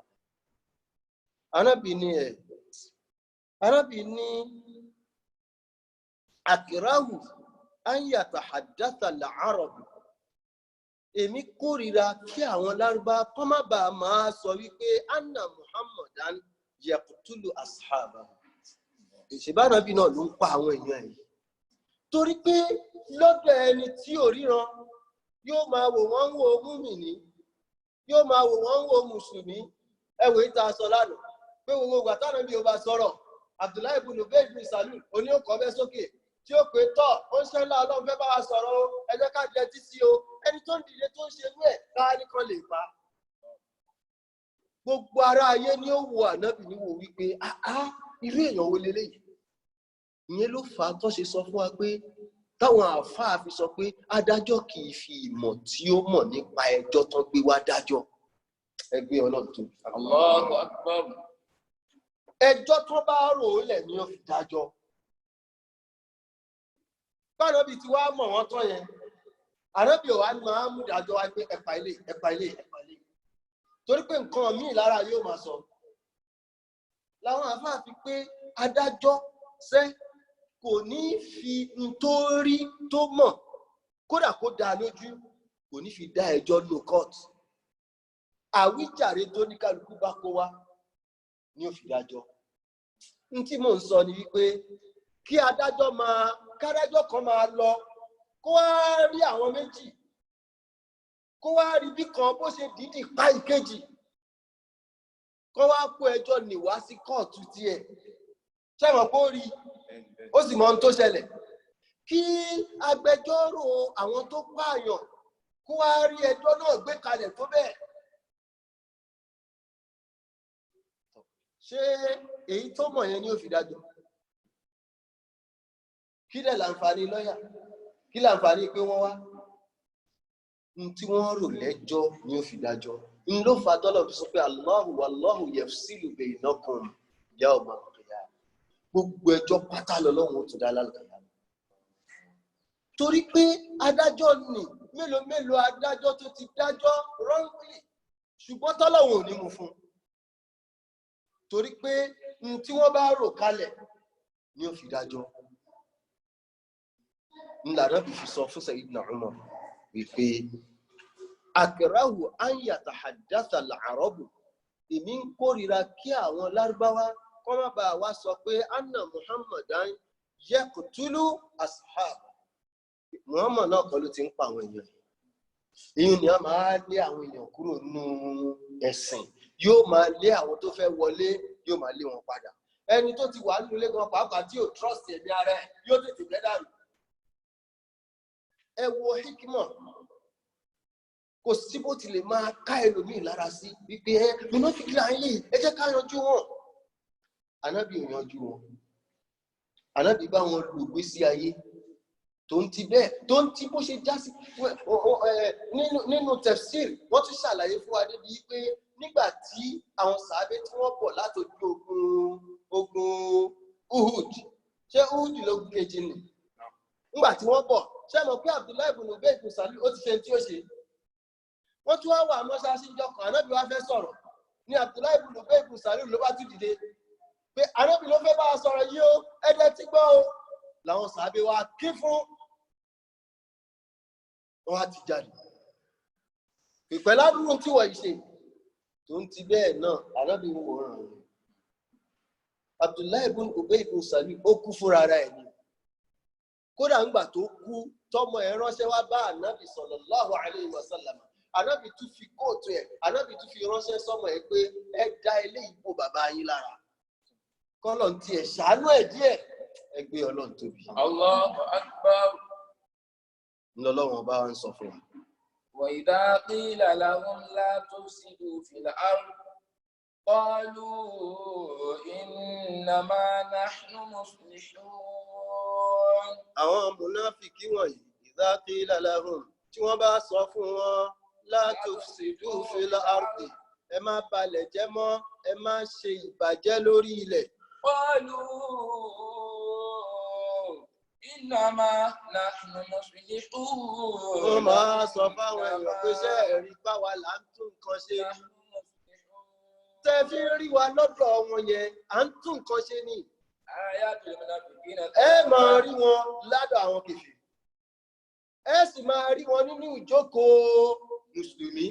Speaker 1: Ànábì ní akrahu an yatahaddatha al-arab. Èmi kórìíra kí àwọn lárúbá kọ́ má bàa máa sọ wípé anna Muhammadan yaqtulu ashabahu. Ìṣèbánàbí náà ló ń pa àwọn èèyàn yìí. Torí pé lọ́dọ̀ ẹni tí ò ríran yóò máa wò wọ́n ń wo mùmínì, yóò máa wò wọ́n ń wo mùsùlùmí. Ẹ̀wẹ̀ ìta sọ lánàá pé gbogbo ìgbà táwọn bí o bá sọ̀rọ̀, Abdullahi ibn Ubay ibn Salul oní òkò ọbẹ̀ sókè tí ó pé tọ́ ó ń ṣẹ́ńlá ọlọ́run fẹ́ bá wa sọ̀rọ̀ o, ẹ jẹ́ ká jẹ títí o, ẹni tó ń dìde tó ń ṣe wẹ̀ káà nìkan lè pa. Gbogbo ará ayé ni ó wo ànábì ní wò wípé irú èèyàn wo leléyìí. Ìyẹn ló fà á tó ṣe sọ fún wa pé táwọn àáfàá fi sọ pé adájọ́ kì í fi ìmọ̀ tí ó mọ̀ nípa ẹjọ́ tán gbé wá dájọ́. Ẹgbẹ́ ọlọ́run tó.
Speaker 2: Allahu Akbar.
Speaker 1: Ẹjọ́ tó bá rò ó lẹ̀ ni ó fi dájọ́. Bánábì tí wàá mọ̀ wọ́n tán yẹn, ànábì ò wá ní máa mú dájọ́ wá pé ẹ̀pà ilé. Torí pé nǹkan míì lára yóò máa sọ. Làwọn àáfàá fi pé adájọ́ kò ní fi nítorí tó mọ̀ kódà kó dá lójú, kò ní fi dá ẹjọ́ no court. Àwíjàre tó ní kálukú bá kó wá ni ó fi dájọ́. N tí mò ń sọ ni wípé kí kádájọ́ kan máa lọ kó wá rí àwọn méjì, kó wá rí bí kan bó ṣe dídì pa ìkejì, kó wá kó ẹjọ́ nìwá sí kóòtù tiẹ̀. Ṣẹ́wọ̀n kó rí ó sì mọ ohun tó ṣẹlẹ̀. Kí agbẹjọ́rò àwọn tó pààyàn kó wá rí ẹjọ́ náà gbé kalẹ̀ tó bẹ́ẹ̀. Ṣé èyí tó mọ̀ yẹn ni ó fi dájọ́? Kí dẹ̀ láǹfààní lọ́yà? Kí láǹfààní pé wọ́n wá? Tí wọ́n rò lẹ́jọ́ ni ó fi dájọ́. N ló fà tọ́lọ̀ fi sọ pé Allahu wallahu yafsilu bainakum yawma al-qiyamah. Gbogbo ẹjọ́ pátá lọ́lọ́run ó tún dá lálùkàyà. Torí pé adájọ́ ni mélòó adájọ́ tó ti dájọ́ wrongly, ṣùgbọ́n tọ́lọ́run ò ní mú fún. Torí pé tí wọ́n bá rò kalẹ̀ ni ó fi dájọ́. ńlá bí fi sọ fún Sayyidina Umar wípé akrahu an yatahaddatha al-arabu èmi ń kórìíra kí àwọn lárúbáwá kọ́ má bàa wá sọ pé anna Muhammadan yaqtulu ashab Muhammad náà kọ́ ló ti ń pa àwọn èèyàn èyí ni a máa lé àwọn èèyàn kúrò nínú ẹ̀sìn yóò máa lé àwọn tó fẹ́ wọlé yóò máa lé wọn padà ẹni tó ti wà nínú ilé gan pàápàá tí ò trust ẹ̀mí ara ẹ̀ yóò tètè bẹ́ dànù. Ẹ wo hikima kò sí bó ti lè máa ká ẹlòmíì lára sí wípé mùnáfíkí là ń lè ẹ jẹ́ ká yanjú wọn. Ànábì ò yanjú wọn. Ànábì bá wọn lò gbésí ayé tó ń ti bẹ́ẹ̀ tó ń ti bó ṣe já sí nínú tafsir wọ́n tún ṣàlàyé fún wa débi pé nígbà tí àwọn sàábé tí wọ́n bọ̀ látòjú ogun Uhud ṣé Uhud lógun kejì ni nígbà tí wọ́n bọ̀ ṣé mọ̀ pé Abdullahi ibn Ubay ibn Salul ó ti ṣe tí ó ṣe wọ́n tún wá wà mọ́ṣáláṣí ìjọkàn Ànábì wá fẹ́ sọ̀rọ̀ ní Abdullahi ibn Ubay ibn Salul ló bá tún dìde pé Ànábì ló fẹ́ bá a sọ̀rọ̀ yìí ó ẹ̀dẹ̀ ti gbọ́ o làwọn sàábé wa kí fún wọn á ti jáde ìpẹ́ ládùúgbò tí wọ́n ṣe tó ń ti bẹ́ẹ̀ náà Ànábì ń wòran rẹ̀ Abdullahi ibn Ubay ibn Salul ó kú fúnra rẹ̀ ni kódà ńgbà tó kú tọmọ ẹ̀ ránṣẹ́ wá bá Ànábì sallallahu alayhi wa sallam Ànábì tún fi kóòtù ẹ̀ Ànábì tún fi ránṣẹ́ sọmọ ẹ̀ pé ẹ dá ilé ìbò bàbá yín lára kọ́lọ̀ ń tiẹ̀ ṣàánú ẹ̀ díẹ̀ ẹ gbé Ọlọ́run tóbi.
Speaker 2: Allahu akbar.
Speaker 1: ńlọlọ́wọ́n bá ń sọ fún wa.
Speaker 2: Wa idha qila lahum la tufsidu fil ardi qalu innama nahnu muslihun. Àwọn
Speaker 1: mùnáfìkí wọ̀nyí idha qila lahum tí wọ́n bá sọ fún wọn la tufsidu fil ardi ẹ má balẹ̀ jẹ́ mọ́ ẹ má ṣe ìbàjẹ́ lórí ilẹ̀.
Speaker 2: qalu innama nahnu muslihun.
Speaker 1: Wọ́n máa sọ fáwọn èèyàn pé ṣé ẹ̀rí báwa là ń tún nǹkan ṣe ni. Tẹ́ fi ń rí wa lọ́dọ̀ wọn yẹn à ń tún nǹkan ṣe ni. Ẹ máa rí wọn ládọ̀ àwọn kèfèrí. Ẹ sì máa rí wọn nínú ìjókòó mùsùlùmí.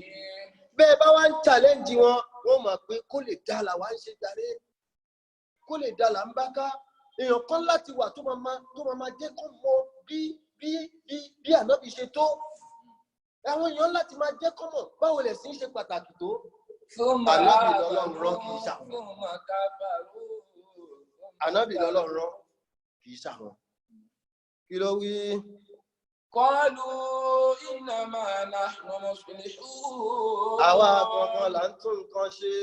Speaker 1: Bẹ́ẹ̀ bá wá ń challenge wọn, wọ́n mọ̀ pé kó lè dá la wá ń ṣe jàre. Kó lè dá la ń bá ká. Èèyàn kan láti wà tó máa jẹ́ kó mọ bí Ànábì ṣe tó. Àwọn èèyàn láti máa jẹ́ kó mọ̀ báwo lẹ̀ sí ń ṣe pàtàkì tó. Ànábì lọ́lọ́run rán kì í ṣàwọn. Ànábì lọ́lọ́run rán kì í ṣàwọn. Kí ló wí?
Speaker 2: Qalu innama nahnu muslihun.
Speaker 1: Àwa àkọ́kọ́ là ń tún nǹkan ṣe.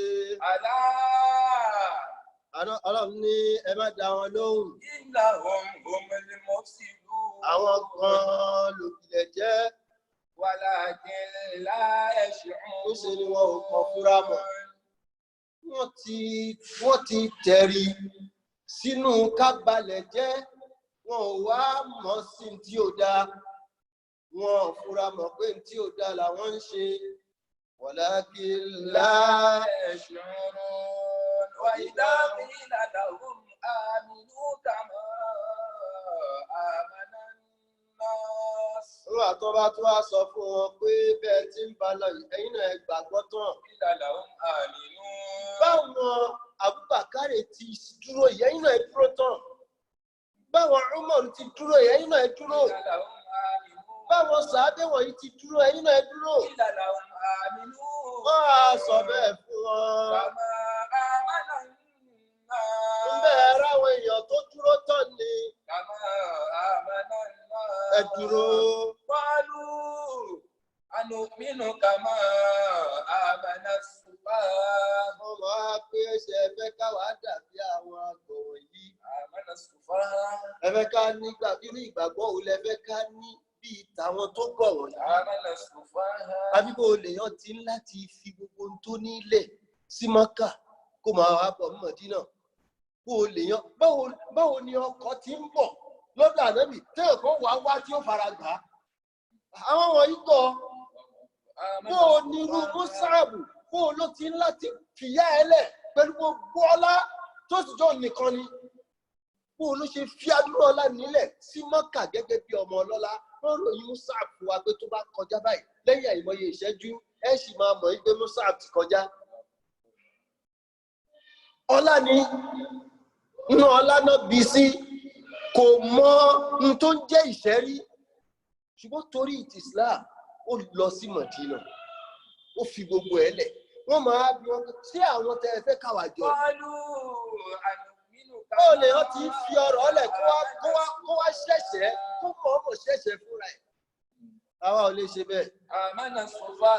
Speaker 1: Ọlọ́run ní ẹ má dá wọn lóhùn.
Speaker 2: Innahum humul mufsidun.
Speaker 1: Àwọn kan lòkìlẹ̀ jẹ́.
Speaker 2: Walakin la yash'urun.
Speaker 1: Ó ṣe ni wọn ò kàn fúra mọ̀. Wọ́n ti tẹ̀rí sínú kábalẹ̀ jẹ́. Wọn ò wá mọ̀ sí tí ó dáa. Wọn ò fúra mọ̀ pé tí ó dáa làwọn ń ṣe. Walakin la yash'urun.
Speaker 2: وإذا قيل لهم آمنوا كما آمن الناس.
Speaker 1: Nígbà tó bá tún wá sọ fún wọn pé bẹ́ẹ̀ tí ń bá lọ ẹ̀yin náà ẹ gbàgbọ́ tán.
Speaker 2: قيل لهم آمنوا.
Speaker 1: Báwọn Abubakar ti dúró ẹ̀yin náà ẹ dúró tán. Báwọn Umar ti dúró ẹ̀yin náà ẹ dúró.
Speaker 2: قيل لهم آمنوا.
Speaker 1: Báwọn sàábé wọ̀nyí ti dúró ẹ̀yin náà ẹ dúró.
Speaker 2: قيل لهم آمنوا.
Speaker 1: Wọ́n á sọ bẹ́ẹ̀ fún wọn.
Speaker 2: كما آمن الناس.
Speaker 1: Ń bẹ́ẹ̀ ráwọn èèyàn tó dúró tán ni.
Speaker 2: كما آمن الناس.
Speaker 1: Ẹ dúró.
Speaker 2: قالوا أنؤمن كما آمن السفهاء.
Speaker 1: Wọ́n máa pé ṣe ẹ fẹ́ ká wàá dàbí àwọn àgbọ̀ wọ̀nyí.
Speaker 2: آمن السفهاء.
Speaker 1: Ẹ fẹ́ ká ní irú ìgbàgbọ́ wo lẹ fẹ́ ká ní bíi tàwọn tó gọ̀ wọ̀nyí.
Speaker 2: آمن السفهاء.
Speaker 1: Àbíkó lèèyàn ti ń láti fi gbogbo ohun tó nílẹ̀ sí Mọ́kà kó máa wá bọ̀ Mọ̀dínà. Kó lèèyàn báwo ni ọkọ̀ ti ń bọ̀ lọ́dọ̀ Ànábì téèyàn kan wá tí ó fara gbà á. Àwọn wọ̀nyí kọ́ bó o ní irú Mùsáàbù bó o ló ti ń láti fìyà ẹ lẹ̀ pẹ̀lú gbogbo ọlá tó sì jọ nìkan ni. bó ló ṣe fi àdúrà ọlá nílẹ̀ sí Mọ́kà gẹ́gẹ́ bí ọmọ ọlọ́lá. Wọ́n ròyìn Mus'ab fún wa pé tó bá kọjá báyìí lẹ́yìn àìmọye ìṣẹ́jú ẹ sì máa mọ̀ pé Mus'ab ti kọjá. Ọlá ni inú ọlá náà bí sí, kò mọ ohun tó ń jẹ́ ìṣẹ́rí, ṣùgbọ́n torí ìtì Islam ó lọ sí Mọ̀dínà, ó fi gbogbo ẹ̀ lẹ̀. Wọ́n máa bí wọn sí àwọn tẹ́ ẹ fẹ́ káwà jọ. Ó lè wọ́n ti fi ọ̀rọ̀ ọ̀lẹ̀ kó wá ṣẹ̀ṣẹ̀ kó mọ̀ ọmọ ṣẹ̀ṣẹ̀ fúnra ẹ̀. Àwa ò lè ṣe bẹ́ẹ̀.
Speaker 2: Àmánà sọ̀fà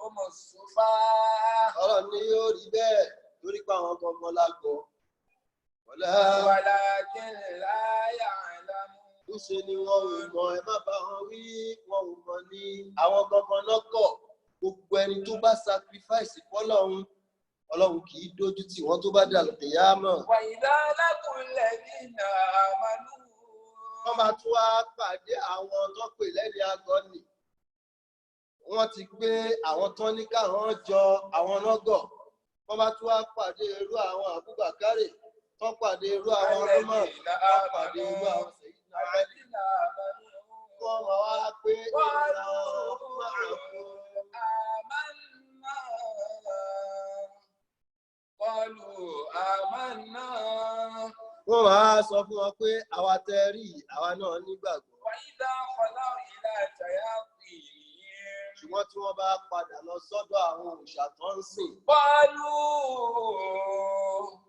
Speaker 2: ọmọ sọ̀fà.
Speaker 1: Ọ̀rọ̀ ni yóò rí bẹ́ẹ̀ torí pé àwọn ọmọ lágbọ́.
Speaker 2: Wàlá kẹ́lá ya'lamu.
Speaker 1: Ṣe ni wọn ò mọ̀, ẹ má bá wọn wí, wọn ò mọ̀ ní àwọn gangan náà kọ̀. Gbogbo ẹni tó bá sacrifice fọ́lọ́run, Ọlọ́run kì í dójú tì wọ́n tó bá dà lọ́kẹ̀yàmọ̀.
Speaker 2: Wa idha laqul ladina amanu.
Speaker 1: Wọ́n máa tún wá pàdé àwọn tó pè lẹ́ni agọ́ni. Wọ́n ti gbé àwọn tán ní káwọn jọ àwọn nọ́gọ̀. Wọ́n máa tún wá pàdé irú àwọn Abubakar, tán pàdé irú àwọn Umar, tán pàdé irú àwọn Sayyidina Ali. Wọ́n máa wá pé ìlànà
Speaker 2: àmánà.
Speaker 1: Wọ́n máa sọ fún wọn pé àwa tẹ́ rí àwa náà nígbàgbọ́.
Speaker 2: Wàyídá kọlá ìlà àjàyà pè é.
Speaker 1: Ṣùgbọ́n tí wọ́n bá padà lọ sọ́dọ̀ àwọn òòṣà tó ń sìn.
Speaker 2: Bọ́ọ̀lù.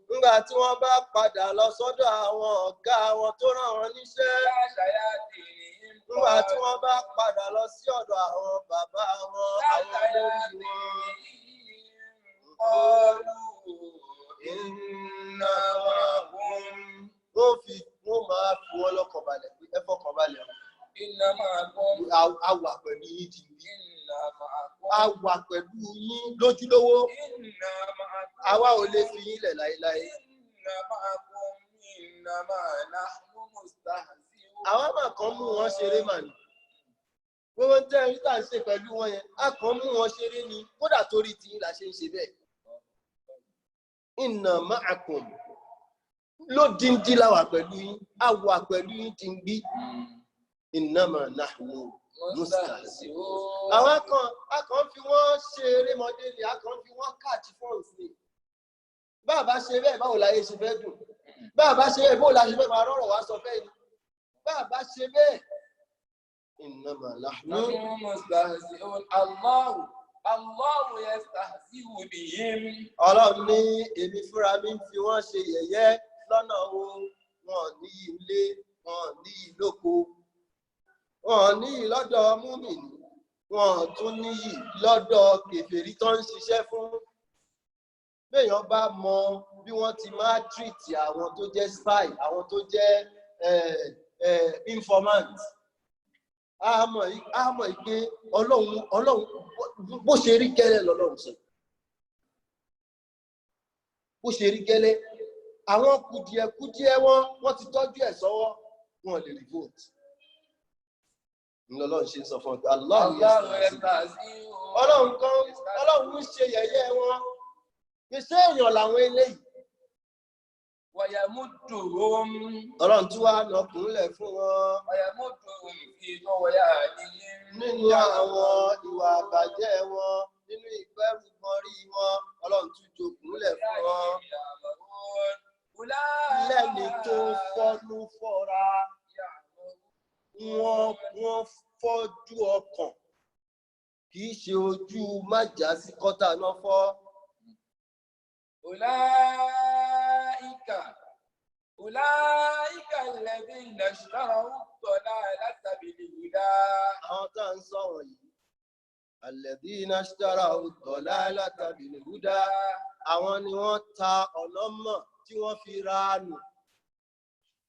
Speaker 1: Nígbà tí wọ́n bá padà lọ sọ́dọ̀ àwọn ọ̀gá wọn tó rán wọn níṣẹ́.
Speaker 2: Àjàyà pè é.
Speaker 1: Nígbà tí wọ́n bá padà lọ sí ọ̀dọ̀ àwọn bàbá wọn, àwọn olórí wọn.
Speaker 2: Bọ́ọ̀lù.
Speaker 1: Iná wọ́n máa fi wọ́n lọ́kàn balẹ̀ pé ẹ fọkàn balẹ̀.
Speaker 2: Iná máa gbọ́n.
Speaker 1: A wà pẹ̀lú yín ti bí. A wà pẹ̀lú yín lójúlówó.
Speaker 2: Iná máa gbọ́n.
Speaker 1: Àwa ò lè fi yín lẹ̀ láéláé.
Speaker 2: Iná máa gbọ́n. Iná máa nahnu mustahzi'un.
Speaker 1: Àwa máa kàn mú wọn ṣeré mà ní. Gbogbo ń tẹ́ ẹ̀rí tá à ń ṣe pẹ̀lú wọn yẹn, a kàn mú wọn ṣeré ni, kódà torí tí la ṣe ń ṣe bẹ́ẹ̀. Inna ma'akum lódìndín la wà pẹ̀lú yín, a wà pẹ̀lú yín ti ń gbí. Innama nahnu mustahzi'un. Àwọn akàn fi wọ́n ṣe erémọdé ni, akàn fi wọ́n káàtì fọ́ọ̀nsì ni. Báàbá ṣe bẹ́ẹ̀ báwo láyé ṣe fẹ́ dùn? Báàbá ṣe bẹ́ẹ̀ báwo la ṣe fẹ́ máa rọ̀rọ̀ wá sọ fẹ́ ni? Báàbá ṣe bẹ́ẹ̀. Innama nahnu
Speaker 2: mustahzi'un. Allahu yastahzi'u bihim.
Speaker 1: Ọlọ́run ní èmi fúnra mi ń fi wọ́n ṣe yẹ̀yẹ́ lọ́nà wo, wọn ní ilé, wọn ní ìlóko, wọn ní lọ́dọ̀ múmìnì, wọn tún ní lọ́dọ̀ kèfèrí tó ń ṣiṣẹ́ fún. Béèyàn bá mọ bí wọ́n ti máa tírìtì àwọn tó jẹ́ spy, àwọn tó jẹ́ informant, a mọ̀ pé Ọlọ́run bó ṣe rí gẹ́lẹ́ lọ́lọ́run sọ. Bó ṣe rí gẹ́lẹ́, àwọn kùdìẹ̀kùdìẹ̀ wọ́n ti tọ́jú ẹ̀ sọ́wọ́, wọn lè revolt. Ọlọ́run ṣe sọ fún ọgbà Ọlọ́run ń ṣe yẹ̀yẹ́ wọn. Pèsè èèyàn làwọn eléyìí.
Speaker 2: Wàyàmúdùhùm.
Speaker 1: Ọlọ́run tí wàá nà kúnlẹ̀ fún wọn.
Speaker 2: Wàyàmúdùhùm fi lọ́wọ́yà nìyí.
Speaker 1: Nínú àwọn ìwà àbàjẹ́ wọn, nínú ìgbẹ́rùgbọ́nrí wọn, Ọlọ́run tún jogúnlẹ̀ fún wọn. Lẹ́ni tó fọ́nú fọ́ra, wọ́n fọ́jú ọkàn, kì í ṣe ojú májàsí kọ́tà náà fọ́.
Speaker 2: Ulaika alladhina ishtaraw ad-dalalata bil-huda.
Speaker 1: Àwọn tá à ń sọ̀rọ̀ yìí, alladhina ishtaraw ad-dalalata bil-huda. Àwọn ni wọ́n ta ọ̀nà mọ̀ tí wọ́n fi ra ànù.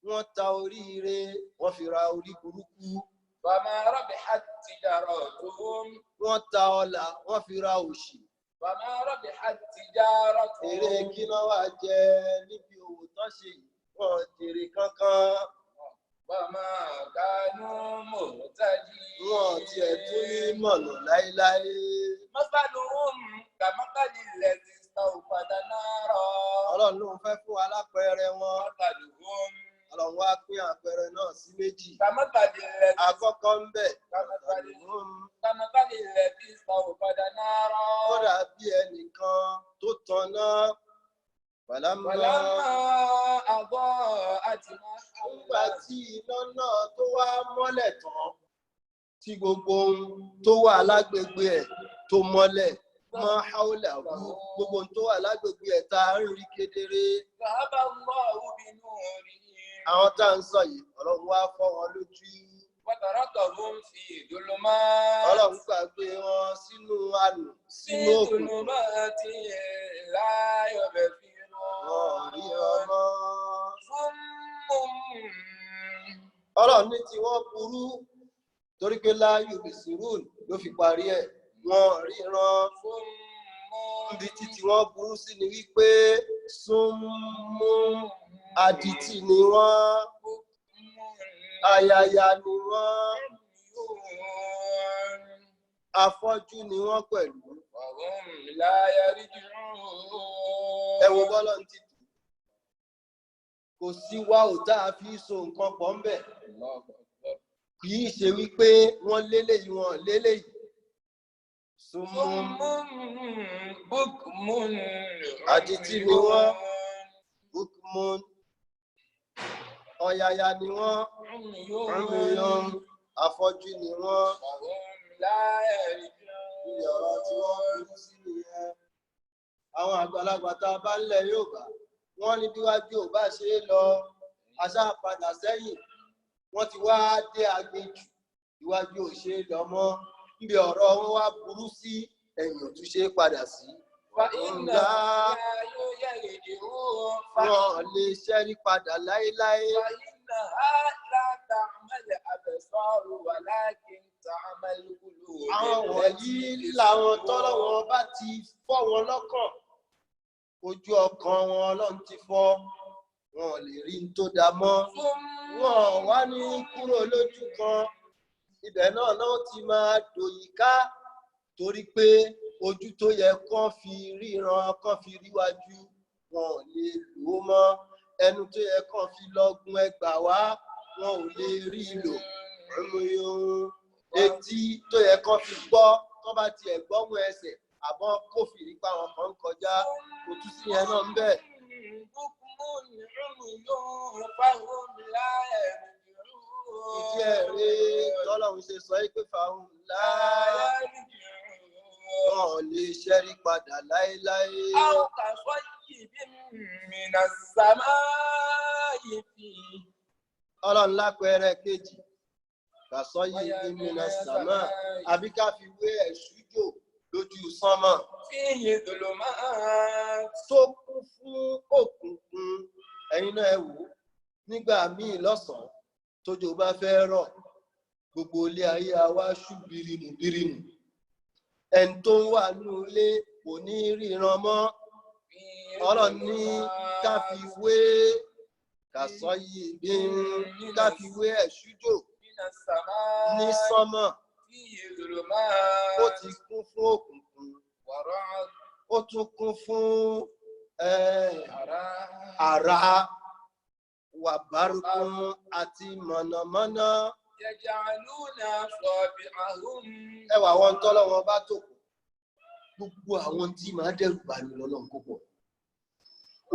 Speaker 1: Wọ́n ta oríire, wọ́n fi ra orí burúkú.
Speaker 2: Fama rabihat tijaratuhum.
Speaker 1: Wọ́n ta ọlà, wọ́n fi ra òṣì.
Speaker 2: Fama rabihat tijaratuhum.
Speaker 1: Èrè kí náà wà jẹ níbi òwò tán ṣe yìí, wọ́n jèrè kankan.
Speaker 2: Fama kanu muhtadin.
Speaker 1: Wọ́n tiẹ̀ tún ní mọ̀nà láéláé.
Speaker 2: Masaluhum kamathali alladhi istawqada nara.
Speaker 1: Ọlọ́run ló ń fẹ́ fún wa lápẹẹrẹ wọn. Ọlọ́run wá pín àpẹẹrẹ náà sí méjì. Àkọ́kọ́ ń bẹ. Ó dàbí ẹnìkan tó tanná. Nígbà tí iná náà tó wá mọ́lẹ̀ tán, tí gbogbo ohun tó wà lágbègbè ẹ̀ tó mọ́lẹ̀, mọ́ haúlà wú gbogbo ohun tó wà lágbègbè ẹ̀ tá a ń rí kedere. Àwọn tá à ń sọ yìí, Ọlọ́run wá fọ́ wọn lójú. Ọlọ́run gbàgbé wọn sínú àlù, sínú òkùnkùn. Rí ọmọ. Ọlọ́run ní tí wọ́n burú torí pé láyò bìsírùn ló fi parí ẹ̀. Wọ́n ríran. Níbi títí wọ́n burú sí ni wípé súnmú àdìtì ni wọ́n, àyàyà ni wọ́n, afọ́jú ni wọ́n pẹ̀lú. Ẹ wo bọ́lọ̀ ń títù. Kò sí wá ò tá a fi so nǹkan pọ̀ ń bẹ̀. Kì í ṣe wípé wọ́n léléyìí wọn léléyìí. Bukmun àdìtì ni wọ́n, bukmun ọ̀yàyà ni wọ́n, ọ̀rùn afọ́jú ni wọ́n. Ilé ọ̀rọ̀ tí wọ́n burú sí nìyẹn. Àwọn àgbàlagbà tá a bá ń lẹ̀ Yorùbá, wọ́n ní bíwájú ò bá ṣe é lọ, àṣà padà sẹ́yìn. Wọ́n ti wá dé agbèjù, iwájú ò ṣe é lọ mọ́. Níbi ọ̀rọ̀ wọn wá burú sí, ẹ̀yìn ò tún ṣe é padà sí. Ǹgá wọn lè ṣẹ́rí padà láéláé. Àwọn wọ̀nyí làwọn tọ́lọ́wọ́n bá ti fọ́ wọn lọ́kàn. Ojú ọkàn wọn Ọlọ́run ti fọ́. Wọn lè rí n tó dá mọ́. Wọn wá ní kúrò lójú kan. Ibẹ̀ náà ti máa dòyìká torí pé ojú tó yẹ kán fi ríran kán fi ríwájú wọn ò lè lò ó mọ́. Ẹnu tó yẹ kán fi lọ́gun ẹgbà wá wọn ò lè rí lò. Etí tó yẹ kán fi gbọ́ tán bá tiẹ̀ gbọ́mú ẹsẹ̀ àbọ̀ kófìrí pa àwọn kan kọjá kò tún sí yẹn náà ń bẹ̀. Ìdí ẹ̀rẹ́ tọ́lọ́run ṣe sọ pé fàáhùn láyé wọn ò lè ṣẹ́rí padà láéláé.
Speaker 2: Àwọn kàṣọ́ yìí bí mìíràn sàmáyé fi.
Speaker 1: Ọlọ́run lápẹẹrẹ kejì, kàṣọ́ yìí bí mìíràn sàmá, àbí ká fi wé ẹ̀ṣújò lójú sánmọ̀.
Speaker 2: Fíyè dòlò máa
Speaker 1: tó kún fún òkùnkùn. Ẹ̀yin náà ẹ wò ó, nígbà míì lọ́sàn-án tójò bá fẹ́ rọ̀, gbogbo ilé ayé wa ṣú birimu birimu. Ẹni tó ń wà nínú ilé kò ní ríran mọ́. Ọlọ́run ní ká fi wé kàṣọ́ yìí bí ká fi wé ẹ̀ṣújò ní sánmọ̀. Ó ti kún fún òkùnkùn. Ó tún kún fún àrá wàbárùkún àti mọ̀nàmọ́ná. Ẹ wà wọn tọ́lọ́ wọn bá tó kù. Gbogbo àwọn tí máa dẹ́rù bàyàn lọ́nà púpọ̀.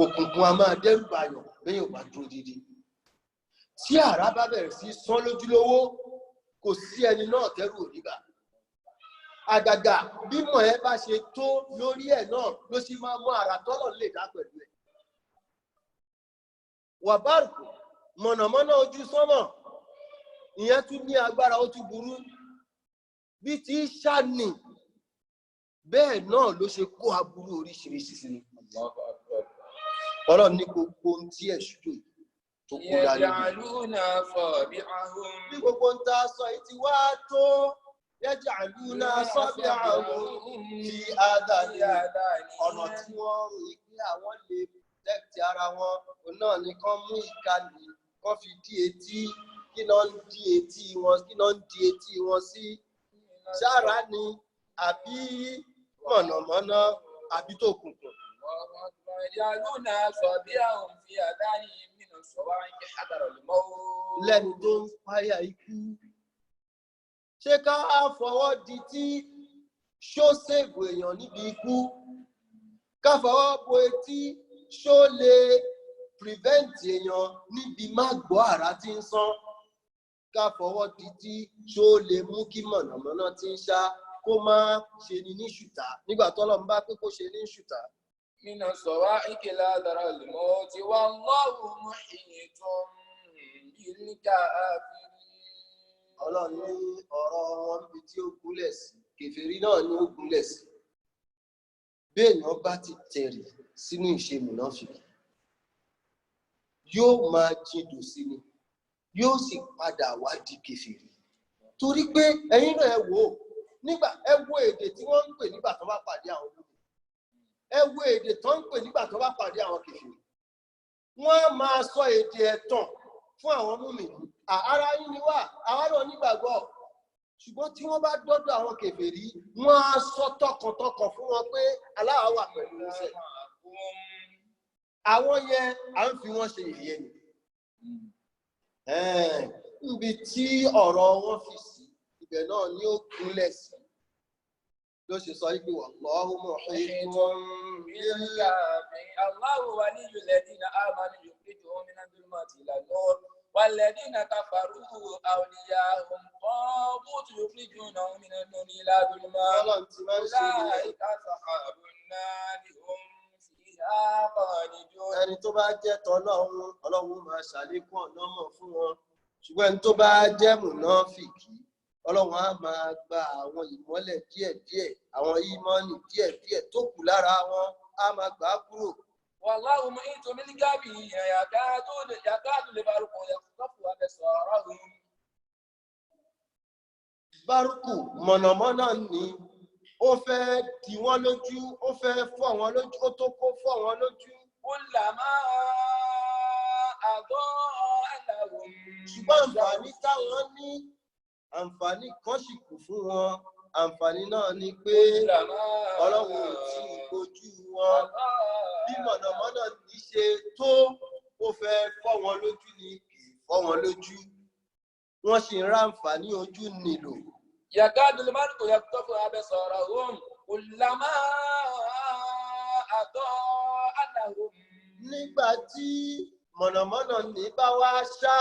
Speaker 1: Òkùnkùn a máa dẹ́rù bàyàn bẹ́yìn ò bá dúró dídí. Tí àrá bá bẹ̀rẹ̀ sí sán lójúlówó, kò sí ẹni náà tẹ́rù ò ní bà. Àgàgà bímọ ẹ bá ṣe tó lórí ẹ̀ náà ló sì máa mú àrà tọ́lọ̀ lè dá pẹ̀lú ẹ̀. Wàbárùkù mọ̀nàmọ́ná ojú sánmọ̀, ìyẹn tún ní agbára, ó tún burú. Bí ti ṣàní bẹ́ẹ̀ náà ló ṣe kó aburú oríṣiríṣi sí ni. Ọlọ́run ní gbogbo ohun tí ẹ̀ṣújò tó kó dání. Bí gbogbo ń ta sọ yìí ti wá tó yaj'aluna asabi'ahum fi adani, ọ̀nà tí wọ́n rò pé àwọn lè protect ara wọn náà ni kán mú ìkànnì kán fi dí etí. Kí náà ń dí etí wọn, kí náà ń dí etí wọn sí? Sára ni àbí mọ̀nàmọ́ná àbí tòkùnkùn?
Speaker 2: يجعلون أصابعهم في آذانهم من الصواعق حذر الموت.
Speaker 1: lẹ́ni tó ń páyà ikú. ṣé ká fọwọ́ di tí ṣó ṣègùn èèyàn níbi ikú? ká fọwọ́ bo etí ṣó lè prevent èèyàn níbi má gbọ́ àrá tí ń sán? ká fọwọ́ di tí ṣó lè mú kí mọ̀nàmọ́ná tí ń ṣá kó má ṣe ni ní ṣùtá nígbà tọ́lọ́run bá pé kó ṣe ní ṣùtá?
Speaker 2: من الصواعق حذر الموت والله محيط بالكافرين.
Speaker 1: Ọlọ́run ní ọ̀rọ̀ wọn níbi tí ó gúnlẹ̀ sí kèfèrí náà ni ó gúnlẹ̀ sí. bí èèyàn bá ti tẹ̀rì sínú ìṣe mùnáfíkí yóò máa jìndò sí ni, yóò sì padà wá di kèfèrí. torí pé ẹ̀yin náà ẹ wò ó, nígbà ẹ wo èdè tí wọ́n ń pè nígbà tó bá pàdé àwọn ológun, ẹ wo èdè tó ń pè nígbà tó bá pàdé àwọn kèfèrí. wọ́n á máa sọ èdè ẹ̀tàn fún àwọn mùmínì. ara yín ni wá, àwa náà nígbàgbọ́. ṣùgbọ́n tí wọ́n bá dọ́dọ̀ àwọn kèfèrí, wọ́n á sọ tọkàntọkàn fún wọn pé Allah wà pẹ̀lú iṣẹ́. àwọn yẹn à ń fi wọ́n ṣe yẹ̀yẹ́ ni. níbi tí ọ̀rọ̀ wọn fi sí ibẹ̀ náà ni ó gúnlẹ̀ sí. ló ṣe sọ wípé wallahu muhitun bil kafirin.
Speaker 2: Allahu waliyyul ladina amanu yukhrijuhum minadh dhulumati ilan nur والذين كفروا أولياءهم طاغوت يخرجونهم من النور إلى الظلمات أولئك أصحاب النار هم فيها خالدون.
Speaker 1: ẹni tó bá jẹ́ tọ́lọ́run, Ọlọ́run máa ṣàlékún ọ̀nà mọ̀ fún wọn. ṣùgbọ́n ẹni tó bá jẹ́ mùnáfìkì, Ọlọ́run á máa gba àwọn ìmọ́lẹ̀ díẹ̀díẹ̀, àwọn ìmọ́nì díẹ̀díẹ̀ tó kù lára wọn á máa gbà á kúrò.
Speaker 2: والله محيط بالكافرين يكاد البرق يخطف أبصارهم.
Speaker 1: bárùkù mọ̀nàmọ́ná ni ó fẹ́ dì wọ́n lójú, ó fẹ́ fọ́ wọn lójú, ó tó kó fọ́ wọn lójú.
Speaker 2: كلما أضاء لهم.
Speaker 1: ṣùgbọ́n àǹfààní táwọn ní, àǹfààní kan sì kù fún wọn. àǹfààní náà ni pé Ọlọ́run ò tí ì gbójú wọn. bí mọ̀nàmọ́ná ní ṣe tó ó fẹ́ fọ́ wọn lójú ni kì í fọ́ wọn lójú. wọ́n sì ń ráǹfààní ojú nílò.
Speaker 2: يكاد البرق يخطف أبصارهم كلما أضاء لهم.
Speaker 1: nígbà tí mọ̀nàmọ́ná ní bá wá ṣá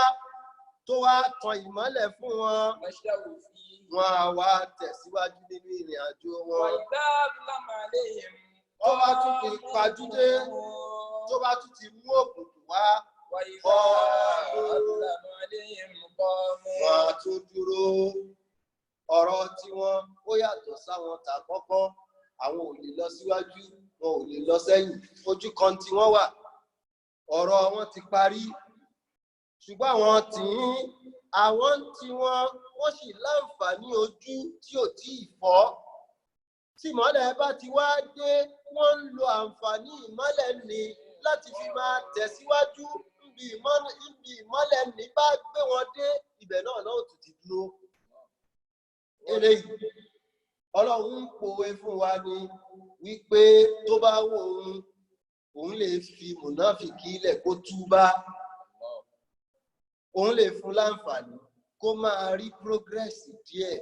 Speaker 1: tó wá tan ìmọ́lẹ̀ fún wọn, wọn á wá tẹ̀síwájú nínú ìrìn àjò wọn.
Speaker 2: وإذا ظلم عليهم
Speaker 1: tó bá tún ti pajúdé, tó bá tún ti mú òkùnkùn wá,
Speaker 2: وإذا ظلم عليهم قاموا.
Speaker 1: wọn á tún dúró. ọ̀rọ̀ tiwọn ó yàtọ̀ sáwọn tàkọ́kọ́. àwọn ò lè lọ síwájú, wọn ò lè lọ sẹ́yìn, ojú kan tí wọ́n wà. ọ̀rọ̀ wọn ti parí. ṣùgbọ́n àwọn tìín, àwọn tí wọ́n sì láǹfààní ojú tí ò tí ì fọ́. tí ìmọ́lẹ̀ bá ti wá dé, wọ́n ń lo àǹfààní ìmọ́lẹ̀ ní láti fi máa tẹ̀síwájú. níbi ìmọ́lẹ̀ ní bá gbé wọn dé, ibẹ̀ náà náà tún ti dúró. eléyìí Ọlọ́run ń pòwe fún wa ní wípé tó bá wò òun lè fi mùnáfìkì ilẹ̀ kó túbá. òun lè fún láǹfààní kó máa rí progress díẹ̀.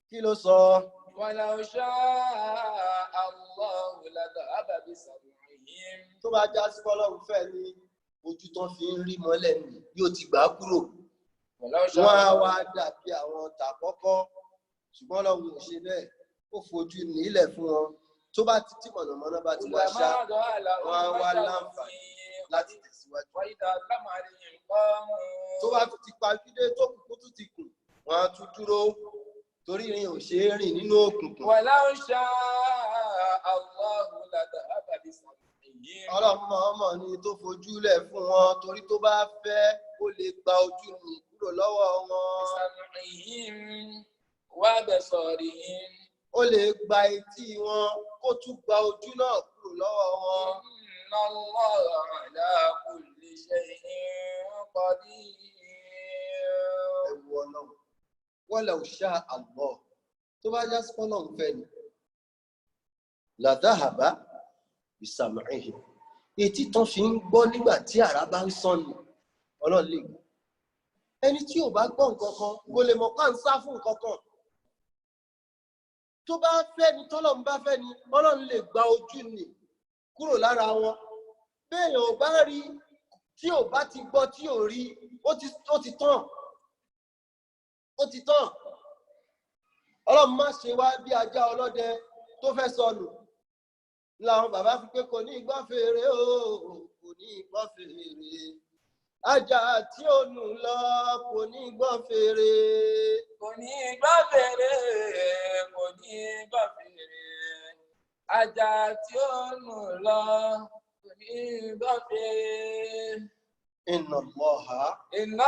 Speaker 1: kí ló sọ?
Speaker 2: ولو شاء الله لذهب بسمعهم.
Speaker 1: tó bá já sí Ọlọ́run fẹ́ ní ojú tán fi ń rí mọ́lẹ̀ nì yóò ti gbà á kúrò. wọ́n á wá dàbí àwọn tàkọ́kọ́. ṣùgbọ́n Ọlọ́run ò ṣe bẹ́ẹ̀, ó fojú nílẹ̀ fún wọn. tó bá ti tí mọ̀nàmọ́ná bá ti wá ṣá, wọ́n á wá láǹfààní láti tẹ̀síwájú. tó bá tún ti pajúdé tó kù tún ti kù, wọ́n á tún dúró. torí ìrìn ò ṣe é rìn nínú òkùnkùn.
Speaker 2: ولو شاء الله لذهب بسمعهم.
Speaker 1: Ọlọ́run ọmọ ni tó fojú lẹ̀ fún wọn, torí tó bá fẹ́ ó lè gba ojú ni kúrò lọ́wọ́ wọn.
Speaker 2: بسمعهم وبصرهم.
Speaker 1: ó lè gba etí wọn kó tún gba ojú náà kúrò lọ́wọ́ wọn.
Speaker 2: إن الله على كل شيء قدير.
Speaker 1: ẹ̀wù Ọlọ́run walau sha'a Allah tó bá já sí Ọlọ́run fẹ́ ni la dhahaba bisam'ihim etí tán fi ń gbọ́ nígbà tí àrá bá ń sán ni Ọlọ́run lè gbọ́ ẹni tí ò bá gbọ́ nǹkan kan kò lè mọ̀ ká ń sá fún nǹkan kan tó bá fẹ́ ni tọ́lọ́run bá fẹ́ ni Ọlọ́run lè gba ojú ni kúrò lára wọn béèyàn ò bá rí tí ò bá ti gbọ́ tí ò rí ó ti tán Ọlọ́run má ṣe wá bí ajá ọlọ́dẹ tó fẹ́ sọnù làwọn bàbá fi pé kò ní gbọ́ fèrè o kò ní gbọ́ fèrè ajá tí ó nù lọ kò ní gbọ́ fèrè
Speaker 2: kò ní gbọ́ fèrè kò ní gbọ́ fèrè ajá tí ó nù lọ kò ní gbọ́ fèrè.
Speaker 1: Inna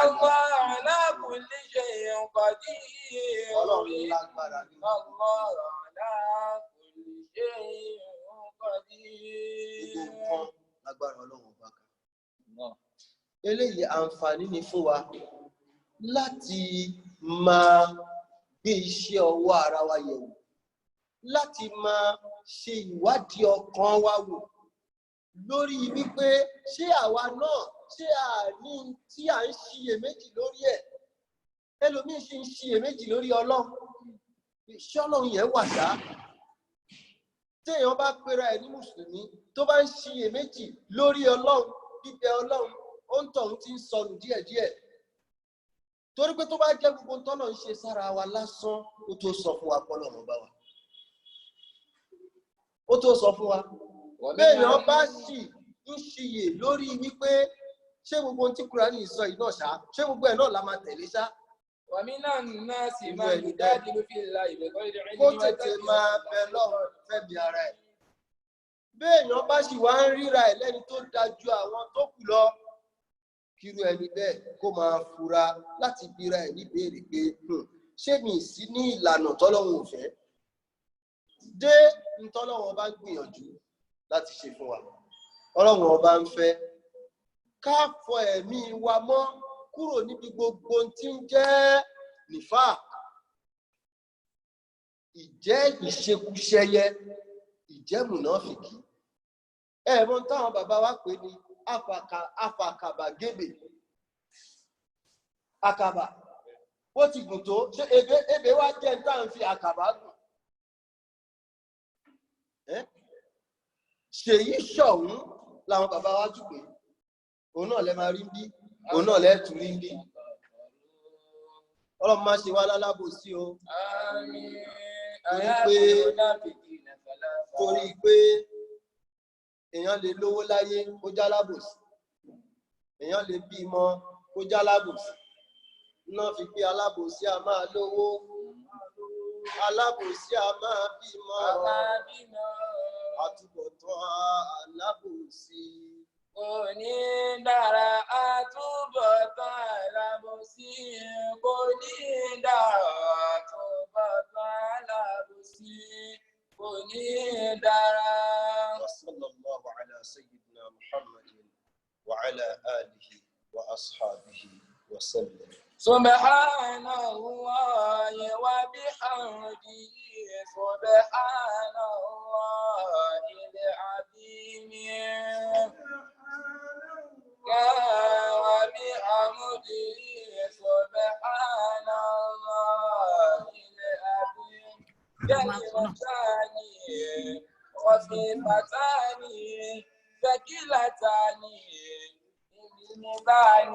Speaker 1: Allaha
Speaker 2: ala kulli shay'in qadir.
Speaker 1: Ọlọ́run lágbára ní
Speaker 2: Allah ala kulli shay'in qadir.
Speaker 1: gbogbo nǹkan lágbára Ọlọ́run bá ká. Eléyìí àǹfààní ni fún wa láti máa gbé iṣẹ́ ọwọ́ ara wa yẹ̀wò, láti máa ṣe ìwádìí ọkàn wa wò lórí wípé ṣé àwa náà ṣé àní tí à ń ṣiyèméjì lórí ẹ̀ ẹlòmíì ṣì ń ṣiyèméjì lórí Ọlọ́run iṣẹ́ Ọlọ́run yẹn wà dá téèyàn bá pera ẹ̀ ní mùsùlùmí tó bá ń ṣiyèméjì lórí Ọlọ́run bíbẹ Ọlọ́run ó ń tọ̀hún ti ń sọnù díẹ̀díẹ̀ torí pé tó bá jẹ́ gbogbo tọ́nà ń ṣe sára wa lásán ó tó sọ fún wa pọ́lọ́run bá wa ó tó sọ fún wa béèyàn bá sì ń ṣiyè lórí wípé ṣé gbogbo ohun tí Kùránì sọ yìí náà ṣá ṣé gbogbo ẹ̀ náà la máa tẹ̀lé ṣá.
Speaker 2: wàmínà náà sì máa ń dájú ló fi la ìbẹ̀kọ́ ìdírin
Speaker 1: kó tètè máa bẹ lọ́run fẹ́bi ara ẹ̀. béèyàn bá sì wá ń ríra ẹ̀ lẹ́ni tó dájú àwọn tó kù lọ kírú ẹni bẹ́ẹ̀ kó máa fura láti bira ẹ̀ níbèrè pé ṣé mi sí ní ìlànà tọ́lọ́run ò fẹ́ dé ntọ́lọ́run bá ń gbìyànjú láti ṣe fún wa Ọlọ́run ọba ń fẹ́ ká fọ ẹ̀mí wa mọ́ kúrò níbi gbogbo tí ń jẹ́ nífà ìjẹ́ ìṣekúṣẹyẹ ìjẹ́ mùnáfìkì ẹ̀mọ́ táwọn bàbá wa pè ní afàkàbàgebè àkàbà bó ti gùn tó ṣe ebè wá jẹ́ tá à ń fi àkàbà gùn ṣèyí ṣọ̀hún làwọn bàbá wa tún pè òun náà lẹ máa rí bí òun náà lẹ tún rí bí Ọlọ́run má ṣe wá lálábòsí o torí pé èèyàn lè lówó láyé kó já lábòsí èèyàn lè bímọ kó já lábòsí náà fi pé alábòsí a máa lówó alábòsí a máa bímọ àtúbọ̀tán alábòsí
Speaker 2: kò ní dára àtúbọ̀tán alábòsí kò ní dára àtúbọ̀tán alábòsí kò ní dára.
Speaker 1: وصلى الله على سيدنا محمد وعلى آله وأصحابه وسلم.
Speaker 2: سبحان الله وبحمده سبحان الله العظيم وبحمده سبحان الله العظيم كلمتان خفيفتان ثقيلتان بميزان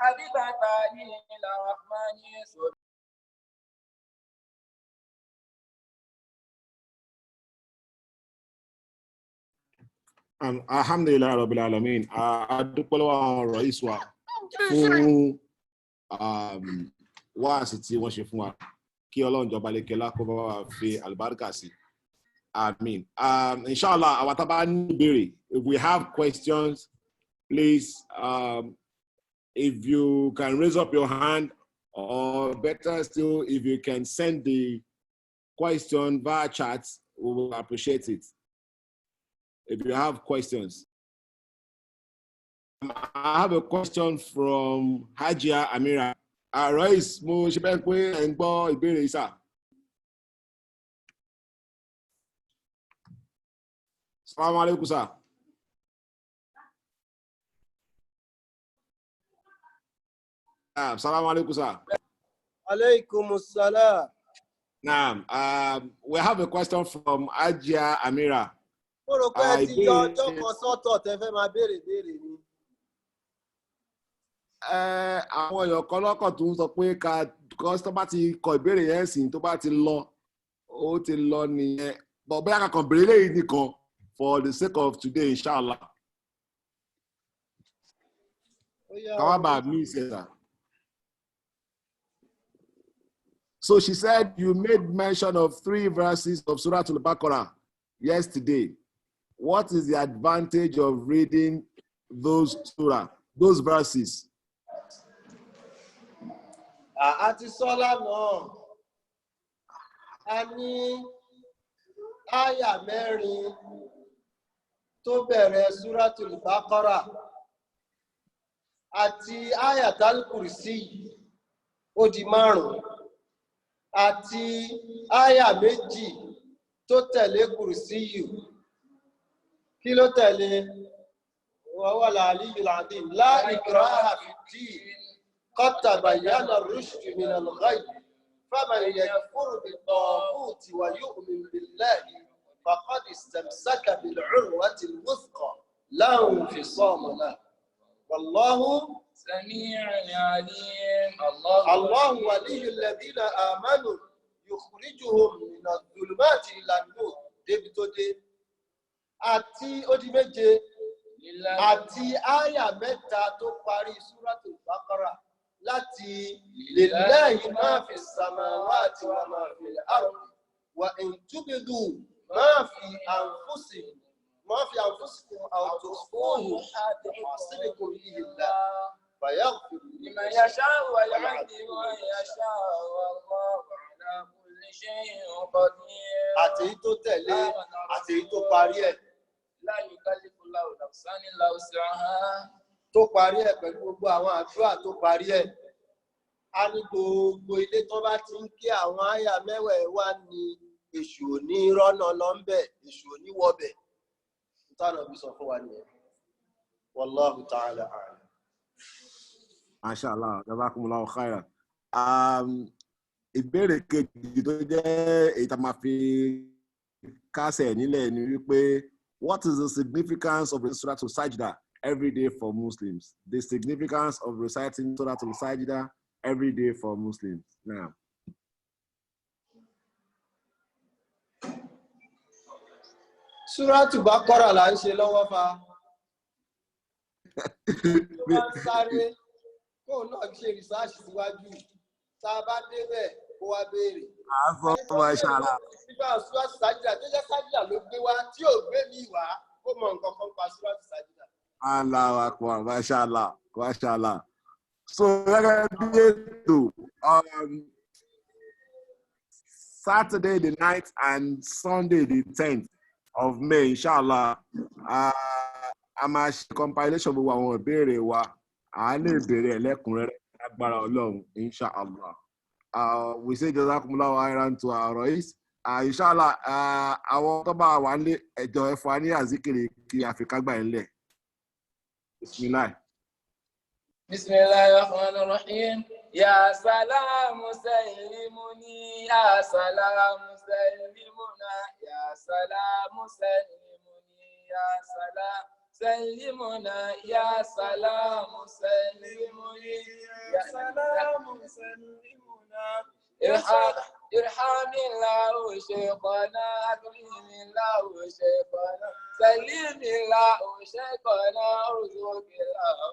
Speaker 2: حبيبتان إلى الرحمن
Speaker 3: Alhamdulillah Rabbil Alamin. Adúpẹ́ lọ́wọ́ àwọn ọ̀rọ̀ ìswà fún wáàsí tí wọ́n ṣe fún wa kí Ọlọ́run jọba lékelá kó bá wa fi àlùbáríkà sí. Amen. Inshallah, àwọn tá bá ní ìbéèrè, if we have questions, please, if you can raise up your hand, or better still, if you can send the question via chat, we will appreciate it. If you have questions. I have a question from Hajia Amira. Royce, mo ṣe bẹ́ẹ̀ pé ẹ̀ ń gbọ́ ìbéèrè sà. Assalamu alaikum, sir. Assalamu alaikum, sir.
Speaker 1: Alaykum assalam.
Speaker 3: Now, we have a question from Ajia Amira.
Speaker 1: Mo rò pé ẹ ti yọ ọjọ́ kan sọ́tọ̀ tẹ́ fẹ́ máa béèrè ni.
Speaker 3: Àwọn èèyàn kan lọ́kàn tó ń sọ pé tó bá ti kọ ìbéèrè yẹn sìn tó bá ti lọ ó ti lọ nìyẹn but bóyá kankan béèrè lẹ́yìn nìkan for the sake of today, inshallah. Káwá bá mi ṣe sà. So she said you made mention of 3 verses of Surah Al-Baqarah yesterday. What is the advantage of reading those verses?
Speaker 1: Àti sọ́lá náà, a ní àyà mẹ́rin tó bẹ̀rẹ̀ Suratul Baqarah àti Ayatul Kursi ó di 5 àti àyà méjì tó tẹ̀lé Kursi yìí. Kí ló tẹ̀lé? Wa huwa al-aliyyul azim. La ikraha fid-din. قد تبين الرشد من الغي فمن يكفر بالطاغوت ويؤمن بالله فقد استمسك بالعروة الوثقى لا انفصام له والله
Speaker 2: سميع عليم.
Speaker 1: الله ولي الذين آمنوا يخرجهم من الظلمات إلى النور دبتودي àti ó di méje àti àyà mẹ́ta tó parí Suratul Baqarah láti lillahi ma fi samawati wa ma fi al-ardi wa in tubdu ma fi anfusikum aw tukhfuhu yuhasibukum bihi Allah fayaghfir
Speaker 2: liman yasha'u wa yu'adhibu man yasha'u wallahu ala kulli shay'in qadir.
Speaker 1: àti tó tẹ̀lé àti tó parí ẹ̀
Speaker 2: la yukallifu Allahu nafsan illa wus'aha.
Speaker 1: Tó parí ẹ̀ pẹ̀lú gbogbo àwọn àdúrà tó parí ẹ̀. A ní gbogbo ilé tó bá ti ń kí àwọn àyà mẹ́wẹ̀ẹ̀wá ní èṣù òní rọ́nà lọ́nbẹ̀, èṣù òní wọ́bẹ̀. Ìtànà bí sọ fún wa nìyẹn. Wallahu ta'ala a'lam.
Speaker 3: Mashallah, jazakumullahu khairan. Ìbéèrè kejì tó jẹ́ èyí tá máa fi kásẹ̀ nílẹ̀ ni wípé what is the significance of the Surah Al-Sajda every day for Muslims? The significance of reciting Surah Al-Sajda every day for Muslims. Now,
Speaker 1: Suratul Baqarah là ń ṣe lọ́wọ́ fa. Wọ́n sáré kó náà ṣe rìsáàṣì síwájú. Tá a bá débẹ̀ kó wá béèrè.
Speaker 3: Mashallah.
Speaker 1: Nígbà Suratul Sajda tó jẹ́ Sajda ló gbé wá tí ò gbé mi wá ó mọ nǹkan kan pa Suratul Sajda.
Speaker 3: Allahu Akbar, Mashallah, Mashallah. So, Saturday the 9th and Sunday the 10th of May, inshallah, a máa ṣe compilation gbogbo àwọn ìbéèrè wa, a lè béèrè ẹlẹ́kùnrẹ́rẹ́ agbára Ọlọ́run, inshallah. We say jazakumullahu khairan to our Rais. Inshallah, àwọn tó bá wà nílé ẹjọ́ ẹ̀fọ́ ní àzíkiri kí Áfíríkà gbà ń lẹ̀. Bismillah.
Speaker 2: بسم الله الرحمن الرحيم يا سلام سلمني يا سلام سلمنا يا سلام سلمني يا سلام سلمنا يا سلام سلمني يا سلام سلمنا ارحم الله شيخنا اكرم الله شيخنا سلم الله شيخنا ارزق الله